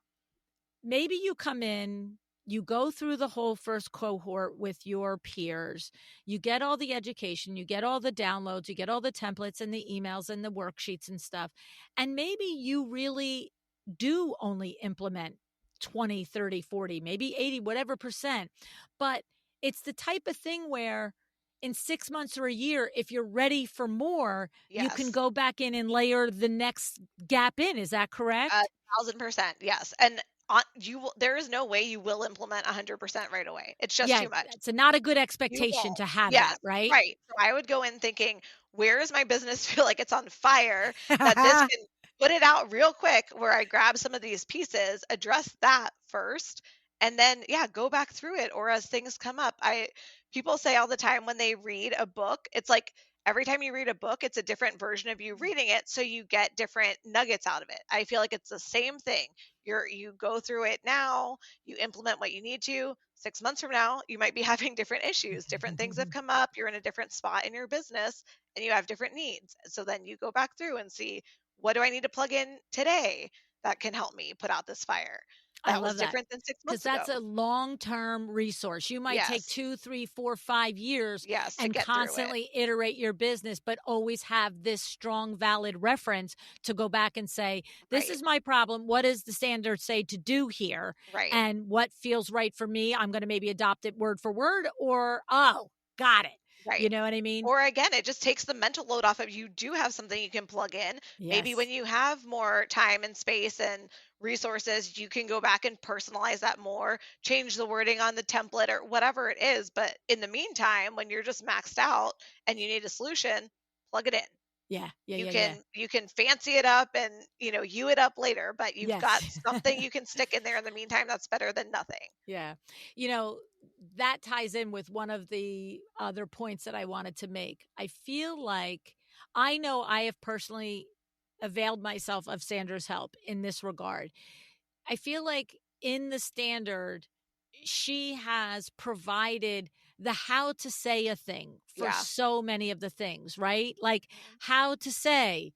maybe you come in, you go through the whole first cohort with your peers, you get all the education, you get all the downloads, you get all the templates and the emails and the worksheets and stuff, and maybe you really do only implement 20, 30, 40, maybe 80, whatever percent, but it's the type of thing where in 6 months or a year, if you're ready for more, you can
Yes.
go back in and layer the next gap in. Is that
A
correct?
1000%. Yes. And on, there is no way you will implement 100% right away. It's just
Yeah,
too much.
it's not a good
You
expectation
won't.
to have
Yes,
that, right?
right. So I would go in thinking, where is my business feel like it's on fire that this can put it out real quick where I grab some of these pieces, address that first, and then yeah, go back through it or as things come up. I People say all the time when they read a book, it's like every time you read a book, it's a different version of you reading it, so you get different nuggets out of it. I feel like it's the same thing. You go through it now, you implement what you need to. 6 months from now, you might be having different issues, different things have come up, you're in a different spot in your business, and you have different needs. So then you go back through and see, what do I need to plug in today that can help me put out this fire
I
that was
love that
different than six
because
months
that's
ago?
a long-term resource. You might take
Yes.
2, 3, 4, 5 years
Yes, to
and
get through it.
constantly iterate your business, but always have this strong, valid reference to go back and say, "This
Right.
is my problem. What does the standard say to do here?
Right.
And what feels right for me? I'm gonna maybe adopt it word for word," or, "Oh, got it." You
Right.
know what I mean?
Or again, it just takes the mental load off of you do have something you can plug in. Maybe when
Yes.
you have more time and space and resources, you can go back and personalize that more, change the wording on the template or whatever it is. But in the meantime, when you're just maxed out and you need a solution, plug it in.
Yeah. Yeah,
You
yeah, yeah.
can fancy it up and, you it up later, but you've got
Yes.
something you can stick in there in the meantime that's better than nothing.
Yeah. You know, that ties in with one of the other points that I wanted to make. I feel like I know I have personally availed myself of Sandra's help in this regard. I feel like in the standard, she has provided the how to say a thing for
Yeah.
so many of the things, right? Like
Mhm.
how to say,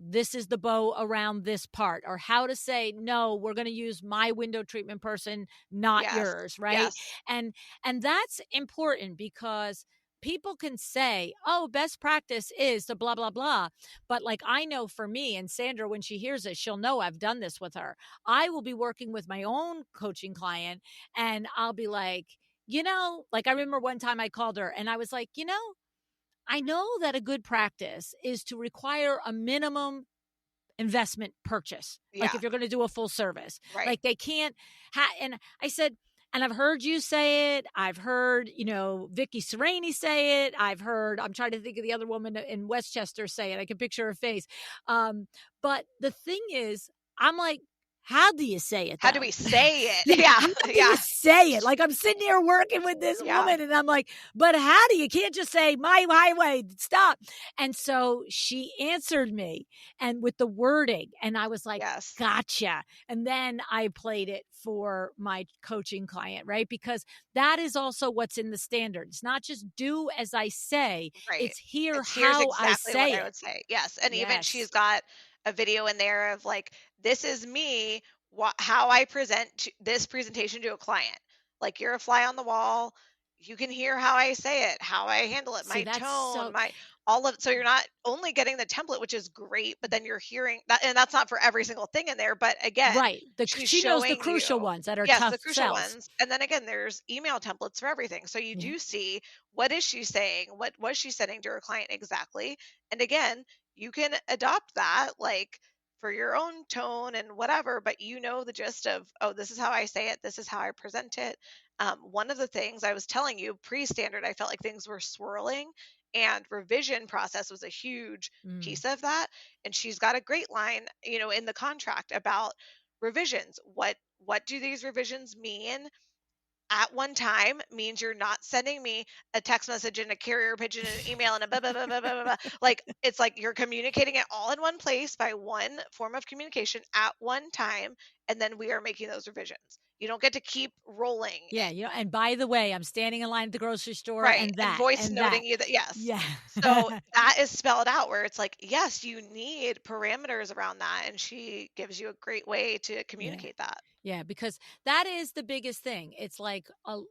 this is the bow around this part, or how to say, no, we're going to use my window treatment person, not
Yes.
yours, right?
Yes.
And and that's important because people can say, oh, best practice is the blah, blah, blah. But like I know for me and Sandra, when she hears it, she'll know I've done this with her. I will be working with my own coaching client and I'll be like, like I remember one time I called her and I was like, I know that a good practice is to require a minimum investment purchase. Like
Yeah,
if you're going to do a full service,
right.
like they can't and I said, and I've heard you say it. I've heard, Vicky Sereni say it. I'm trying to think of the other woman in Westchester say it. I can picture her face. But the thing is, I'm like, how do you say it
How do
though?
we say it?
Yeah,
Yeah,
how do you
yeah,
say it? Like I'm sitting here working with this
yeah.
woman and I'm like, but how do you can't just say my highway, stop. And so she answered me and with the wording, and I was like,
Yes,
gotcha. And then I played it for my coaching client, right? Because that is also what's in the standard. It's not just do as I say,
right.
it's hear
It's here's
how I
exactly what
say
I
it.
would say. Yes, and even
Yes.
she's got a video in there of like, this is me, how I present this presentation to a client. Like you're a fly on the wall. You can hear how I say it, how I handle it,
See,
my
that's
tone,
so
my all of. So you're not only getting the template, which is great, but then you're hearing that, and that's not for every single thing in there. But again,
right.
she's
She knows the
showing
crucial
you.
ones that are
Yes,
tough
the crucial
sells.
ones. And then again, there's email templates for everything. So you
Yeah.
do see, what is she saying? What was she sending to her client exactly? And again, you can adopt that like for your own tone and whatever, but you know the gist of, oh, this is how I say it, this is how I present it. One of the things I was telling you pre-standard, I felt like things were swirling, and revision process was a huge
Mm.
piece of that. And she's got a great line, in the contract about revisions. What do these revisions mean? At one time means you're not sending me a text message and a carrier pigeon and an email and a blah, blah, blah, blah, blah, blah, blah. Like it's like you're communicating it all in one place by one form of communication at one time, and then we are making those revisions. You don't get to keep rolling
Yeah,
it,
and by the way, I'm standing in line at the grocery store
right?
and
And
that
voice
and that.
noting you that, yes.
Yeah.
So that is spelled out where it's like, yes, you need parameters around that, and she gives you a great way to
Yeah.
communicate that.
Yeah, because that is the biggest thing. It's like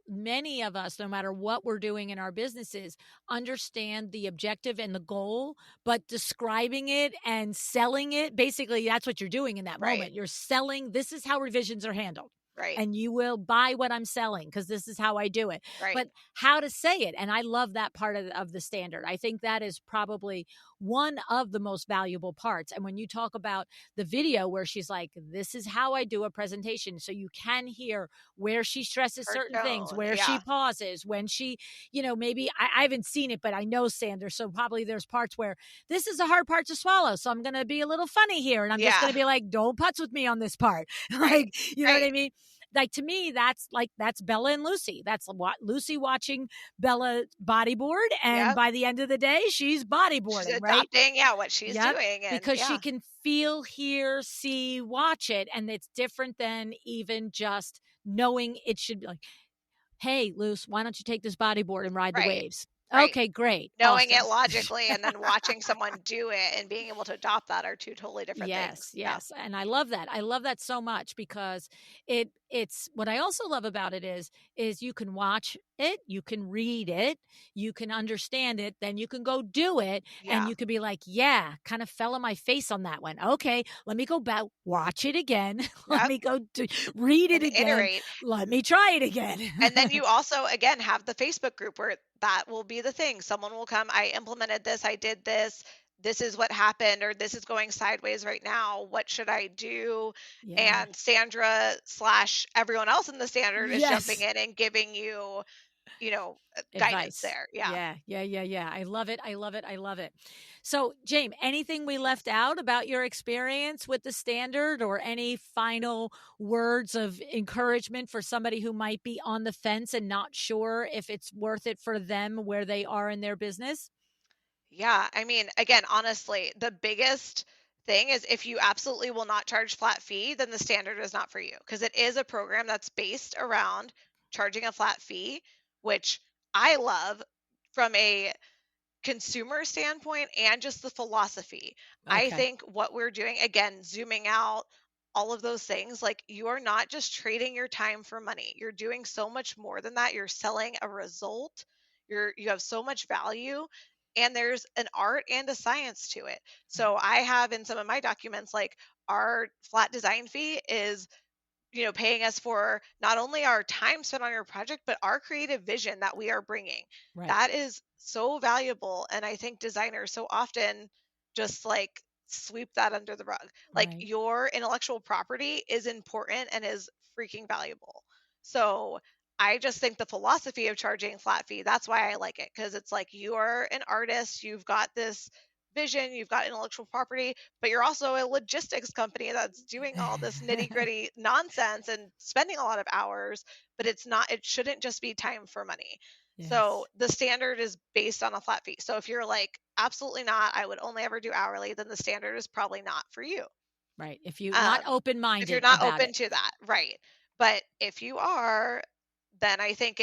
many of us, no matter what we're doing in our businesses, understand the objective and the goal, but describing it and selling it, basically, that's what you're doing in that
Right,
moment. You're selling, this is how revisions are handled.
right,
And you will buy what I'm selling because this is how I do it.
right.
But how to say it. And I love that part of the standard. I think that is probably one of the most valuable parts. And when you talk about the video where she's like, this is how I do a presentation. So you can hear where she stresses
Her
certain things,
tone,
where she
yeah,
pauses, when she, maybe I haven't seen it, but I know Sanders. So probably there's parts where this is a hard part to swallow. So I'm going to be a little funny here. And I'm just going
yeah,
to be like, don't putz with me on this part.
right,
Like, you know what
right.
I mean? Like to me, that's Bella and Lucy. That's what Lucy watching Bella bodyboard. And
Yep.
by the end of the day, she's
She's
bodyboarding, right?
adopting, yeah, what she's
Yep,
doing, and
because she
yeah,
can feel, hear, see, watch it, and it's different than even just knowing it should be like, "Hey, Luce, why don't you take this bodyboard and ride the
right,
waves?"
right.
Okay, great,
Knowing it
awesome.
logically and then watching someone do it and being able to adopt that are two totally different
Yes,
things. Yeah.
yes, and I love that. I love that so much because it's what I also love about it is you can watch it, you can read it, you can understand it, then you can go do it and
Yeah.
you could be like, "Yeah, kind of fell on my face on that one. Okay, let me go back, watch it again. Let
Yep.
me go read it
And
again.
iterate.
Let me try it again."
And then you also, again, have the Facebook group where that will be the thing. Someone will come, I implemented this, I did this, this is what happened, or this is going sideways right now. What should I do?
Yeah.
And Sandra slash everyone else in the standard is jumping
Yes.
in and giving you, guidance
Advice.
there. Yeah.
Yeah, yeah, yeah, yeah. I love it. I love it. I love it. So, James, anything we left out about your experience with the standard or any final words of encouragement for somebody who might be on the fence and not sure if it's worth it for them where they are in their business?
Yeah, I mean, again, honestly, the biggest thing is if you absolutely will not charge flat fee, then the standard is not for you because it is a program that's based around charging a flat fee, which I love from a consumer standpoint and just the philosophy. I
Okay.
think what we're doing, again, zooming out, all of those things, like you are not just trading your time for money. You're doing so much more than that. You're selling a result. You have so much value, and there's an art and a science to it. So I have in some of my documents, like, our flat design fee is, paying us for not only our time spent on your project, but our creative vision that we are bringing.
Right.
That is so valuable. And I think designers so often just like sweep that under the rug. Like,
Right.
your intellectual property is important and is freaking valuable. So I just think the philosophy of charging flat fee, that's why I like it. Cause it's like, you're an artist, you've got this vision, you've got intellectual property, but you're also a logistics company that's doing all this nitty gritty nonsense and spending a lot of hours, but it shouldn't just be time for money. So
Yes.
the standard is based on a flat fee. So if you're like, absolutely not, I would only ever do hourly, then the standard is probably not for you.
Right. If you not
Um, if you're
open-minded
not
about
open
it.
to that, right. But if you are, then I think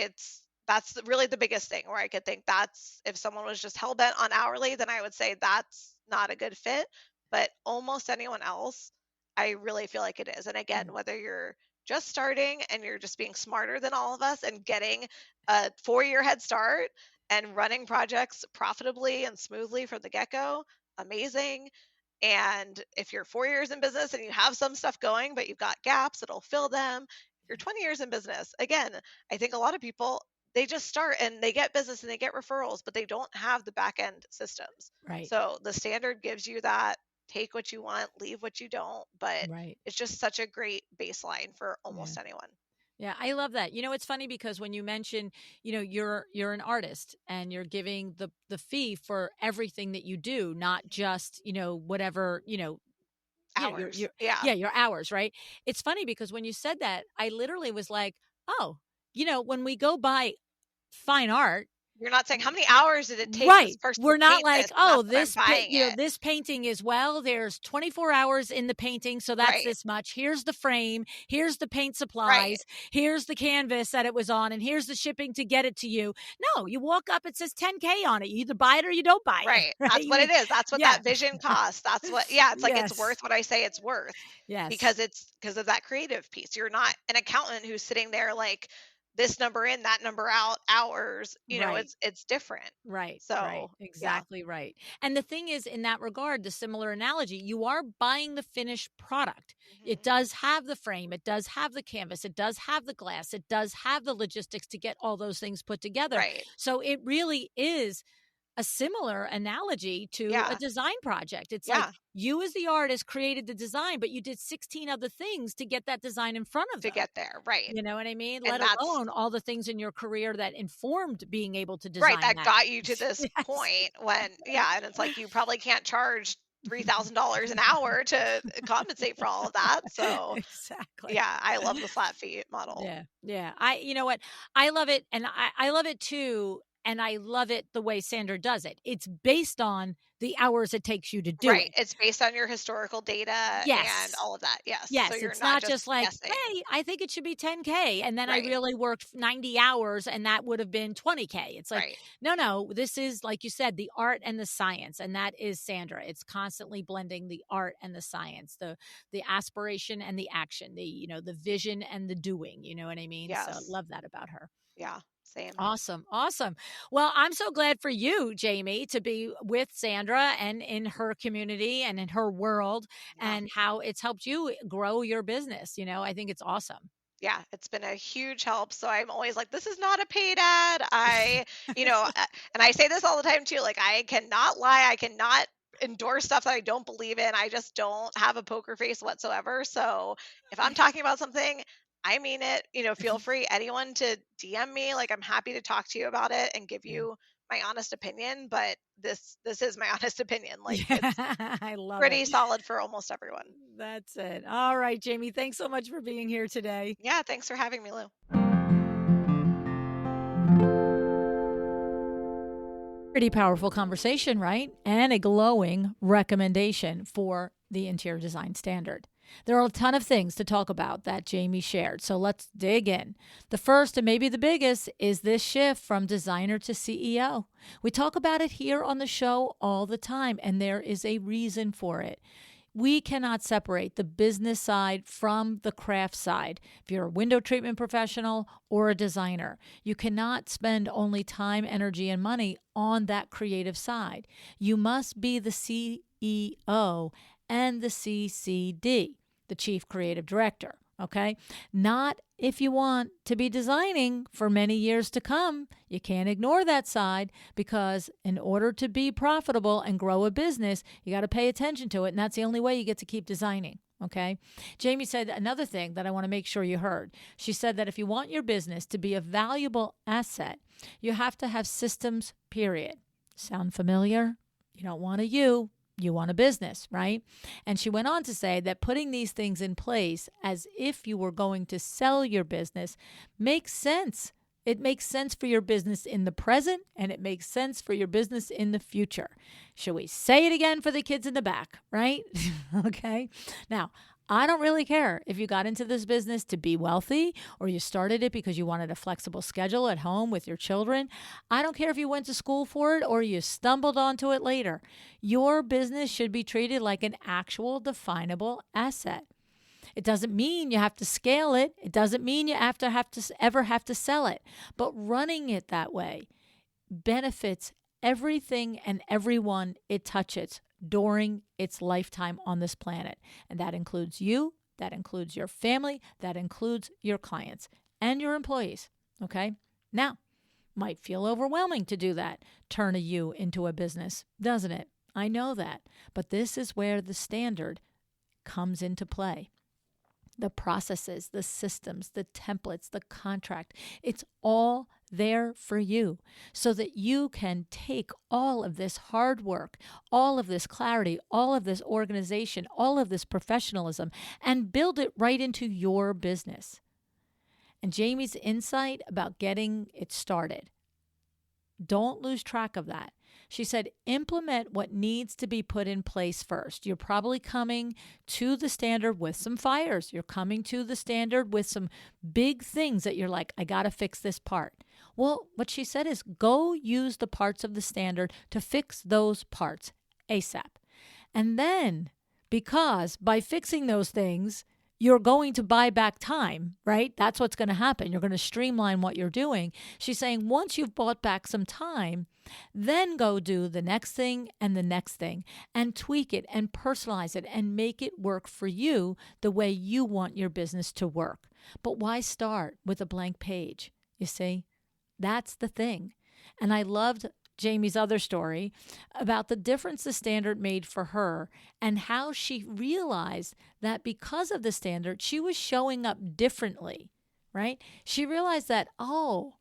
that's really the biggest thing, where I could think that's, if someone was just hell bent on hourly, then I would say that's not a good fit. But almost anyone else, I really feel like it is. And again,
Mm.
whether you're just starting and you're just being smarter than all of us and getting a 4-year head start and running projects profitably and smoothly from the get-go, amazing. And if you're 4 years in business and you have some stuff going, but you've got gaps, it'll fill them. You're 20 years in business. Again, I think a lot of people, they just start and they get business and they get referrals, but they don't have the back end systems.
Right.
So the standard gives you that. Take what you want, leave what you don't. But
Right.
it's just such a great baseline for
Yeah.
almost anyone.
Yeah, I love that. It's funny because when you mention, you're an artist and you're giving the fee for everything that you do, not just, whatever,
Hours.
your
Yeah.
yeah, your hours, right? It's funny because when you said that, I literally was like, "Oh, when we go buy fine art,
You're not saying, how many hours did it take this
right.
person to
We're not
paint this?
like,
And
oh,
that's what I'm buying it.
this painting is, well, there's 24 hours in the painting, so that's
Right.
this much. Here's the frame, here's the paint
Right.
supplies, here's the canvas that it was on, and here's the shipping to get it to you. No, you walk up, it says 10K on it. You either buy it or you don't buy it,
Right.
right?
That's what it is. That's what
Yeah.
that vision costs. That's what, yeah, it's like, it's
Yes.
worth what I say it's worth,
Yes.
because it's because of that creative piece. You're not an accountant who's sitting there like, this number in, that number out, hours,
Right.
it's different.
Right, right,
So, yeah.
exactly right. And the thing is, in that regard, the similar analogy, you are buying the finished product. It
Mhm.
does have the frame, it does have the canvas, it does have the glass, it does have the logistics to get all those things put together.
Right.
So it really is a similar analogy to a
Yeah.
design project. It's like
Yeah.
you, as the artist, created the design, but you did 16 other things to get that design in front of
To
them.
get there. Right.
You know what I mean?
And
Let
that's
alone all the things in your career that informed being able to
right.
design
That
that.
got you to this
Yes.
point when, yeah. And it's like, you probably can't charge $3,000 an hour to compensate for all of that. So,
Exactly.
yeah, I love the flat fee model.
Yeah. Yeah. You know what? I love it. And I love it too. And I love it the way Sandra does it. It's based on the hours it takes you to do
Right.
it.
It's based on your historical data and
Yes.
all of that. Yes. So
Yes,
you're
it's
not
not
just
just like,
guessing.
"Hey, I think it should be 10K," and then I
Right.
really worked 90 hours and that would have been 20K. It's like,
Right.
no, no, this is, like you said, the art and the science, and that is Sandra. It's constantly blending the art and the science, the aspiration and the action, the vision and the doing, you know what I mean? So,
Yes.
love that about her.
Yeah. Same.
Awesome. Awesome. Well, I'm so glad for you, Jamie, to be with Sandra and in her community and in her world
Yeah.
and how it's helped you grow your business. I think it's awesome.
Yeah, it's been a huge help. So I'm always like, this is not a paid ad. And I say this all the time too. Like, I cannot lie. I cannot endorse stuff that I don't believe in. I just don't have a poker face whatsoever. So if I'm talking about something, I mean it. Feel free, anyone, to DM me. Like, I'm happy to talk to you about it and give
Yeah.
you my honest opinion. But this is my honest opinion. Like, it's
Yeah, I love it.
pretty solid for almost everyone.
That's it. All right, Jamie, thanks so much for being here today.
Yeah, thanks for having me, Lou.
Pretty powerful conversation, right? And a glowing recommendation for the interior design standard. There are a ton of things to talk about that Jamie shared, so let's dig in. The first and maybe the biggest is this shift from designer to CEO. We talk about it here on the show all the time, and there is a reason for it. We cannot separate the business side from the craft side. If you're a window treatment professional or a designer, you cannot spend only time, energy, and money on that creative side. You must be the CEO and the CCD, the Chief Creative Director. Okay? Not if you want to be designing for many years to come. You can't ignore that side, because in order to be profitable and grow a business, you got to pay attention to it. And that's the only way you get to keep designing. Okay. Jamie said another thing that I want to make sure you heard. She said that if you want your business to be a valuable asset, you have to have systems, period. Sound familiar? You don't want a you want a business, right? And she went on to say that putting these things in place as if you were going to sell your business makes sense. It makes sense for your business in the present, and it makes sense for your business in the future. Should we say it again for the kids in the back, right? Okay. Now, I don't really care if you got into this business to be wealthy, or you started it because you wanted a flexible schedule at home with your children. I don't care if you went to school for it or you stumbled onto it later. Your business should be treated like an actual definable asset. It doesn't mean you have to scale it. It doesn't mean you ever have to sell it. But running it that way benefits everything and everyone it touches during its lifetime on this planet. And that includes you, that includes your family, that includes your clients and your employees. Okay? Now, might feel overwhelming to do that. Turn a you into a business, doesn't it? I know that. But this is where the standard comes into play. The processes, the systems, the templates, the contract, it's all there for you so that you can take all of this hard work, all of this clarity, all of this organization, all of this professionalism, and build it right into your business. And Jamie's insight about getting it started, don't lose track of that. She said, implement what needs to be put in place first. You're probably coming to the standard with some fires. You're coming to the standard with some big things that you're like, I got to fix this part. Well, what she said is go use the parts of the standard to fix those parts ASAP. And then, because by fixing those things, you're going to buy back time, right? That's what's going to happen. You're going to streamline what you're doing. She's saying once you've bought back some time, then go do the next thing and the next thing and tweak it and personalize it and make it work for you the way you want your business to work. But why start with a blank page? You see, that's the thing. And I loved Jamie's other story about the difference the standard made for her and how she realized that because of the standard, she was showing up differently, right? She realized that, oh,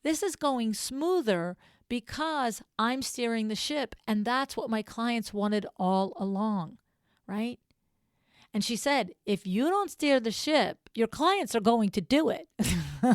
this is going smoother because I'm steering the ship, and that's what my clients wanted all along, right? And she said, if you don't steer the ship, your clients are going to do it.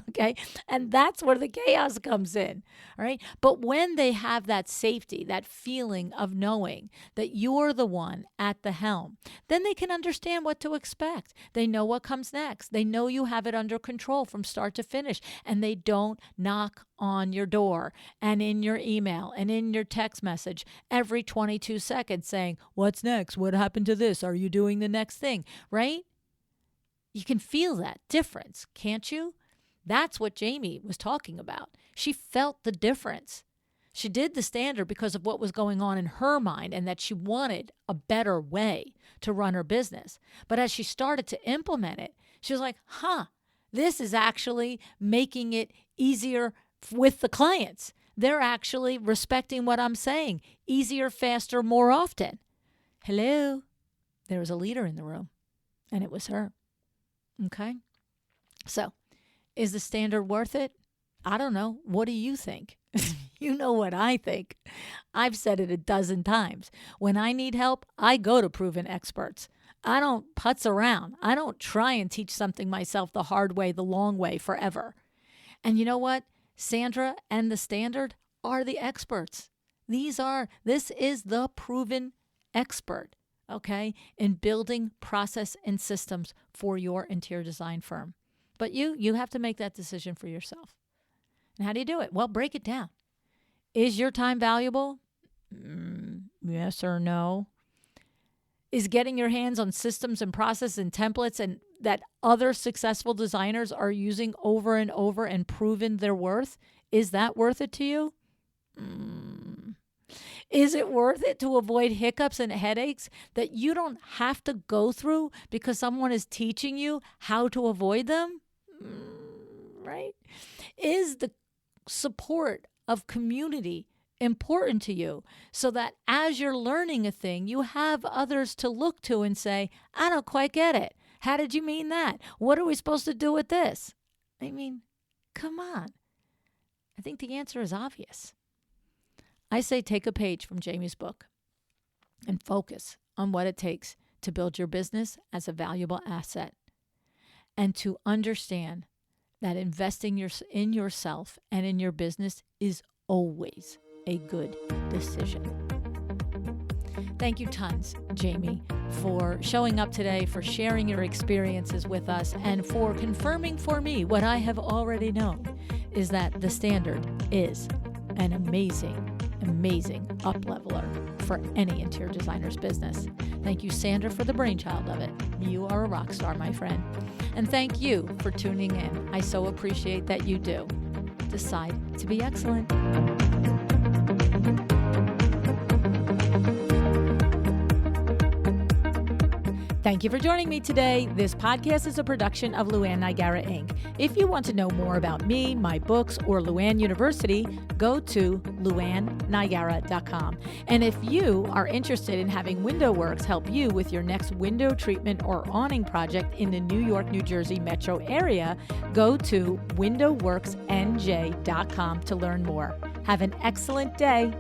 Okay. And that's where the chaos comes in. All right. But when they have that safety, that feeling of knowing that you're the one at the helm, then they can understand what to expect. They know what comes next. They know you have it under control from start to finish, and they don't knock on your door and in your email and in your text message every 22 seconds saying, what's next? What happened to this? Are you doing the next thing? Right? You can feel that difference, can't you? That's what Jamie was talking about. She felt the difference. She did the standard because of what was going on in her mind and that she wanted a better way to run her business. But as she started to implement it, she was like, this is actually making it easier with the clients. They're actually respecting what I'm saying. Easier, faster, more often. Hello? There was a leader in the room, and it was her. Okay? So, is the standard worth it? I don't know. What do you think? You know what I think. I've said it a dozen times. When I need help, I go to proven experts. I don't putz around. I don't try and teach something myself the hard way, the long way, forever. And you know what? Sandra and the standard are the experts. This is the proven expert, okay, in building process and systems for your interior design firm. But you have to make that decision for yourself. And how do you do it? Well, break it down. Is your time valuable? Yes or no? is getting your hands on systems and processes and templates and that other successful designers are using over and over and proven their worth. Is that worth it to you? Is it worth it to avoid hiccups and headaches that you don't have to go through because someone is teaching you how to avoid them? Right? Is the support of community important to you so that as you're learning a thing, you have others to look to and say, I don't quite get it. How did you mean that? What are we supposed to do with this? I mean, come on. I think the answer is obvious. I say take a page from Jamie's book and focus on what it takes to build your business as a valuable asset and to understand that investing in yourself and in your business is always a good decision. Thank you tons, Jamie, for showing up today, for sharing your experiences with us, and for confirming for me what I have already known, is that the Standard is an amazing up-leveler for any interior designer's business. Thank you, Sandra, for the brainchild of it. You are a rock star, my friend. And thank you for tuning in. I so appreciate that you do. Decide to be excellent. Thank you for joining me today. This podcast is a production of LuAnn Nigara, Inc. If you want to know more about me, my books, or LuAnn University, go to LuAnnNigara.com. And if you are interested in having WindowWorks help you with your next window treatment or awning project in the New York, New Jersey metro area, go to WindowWorksNJ.com to learn more. Have an excellent day.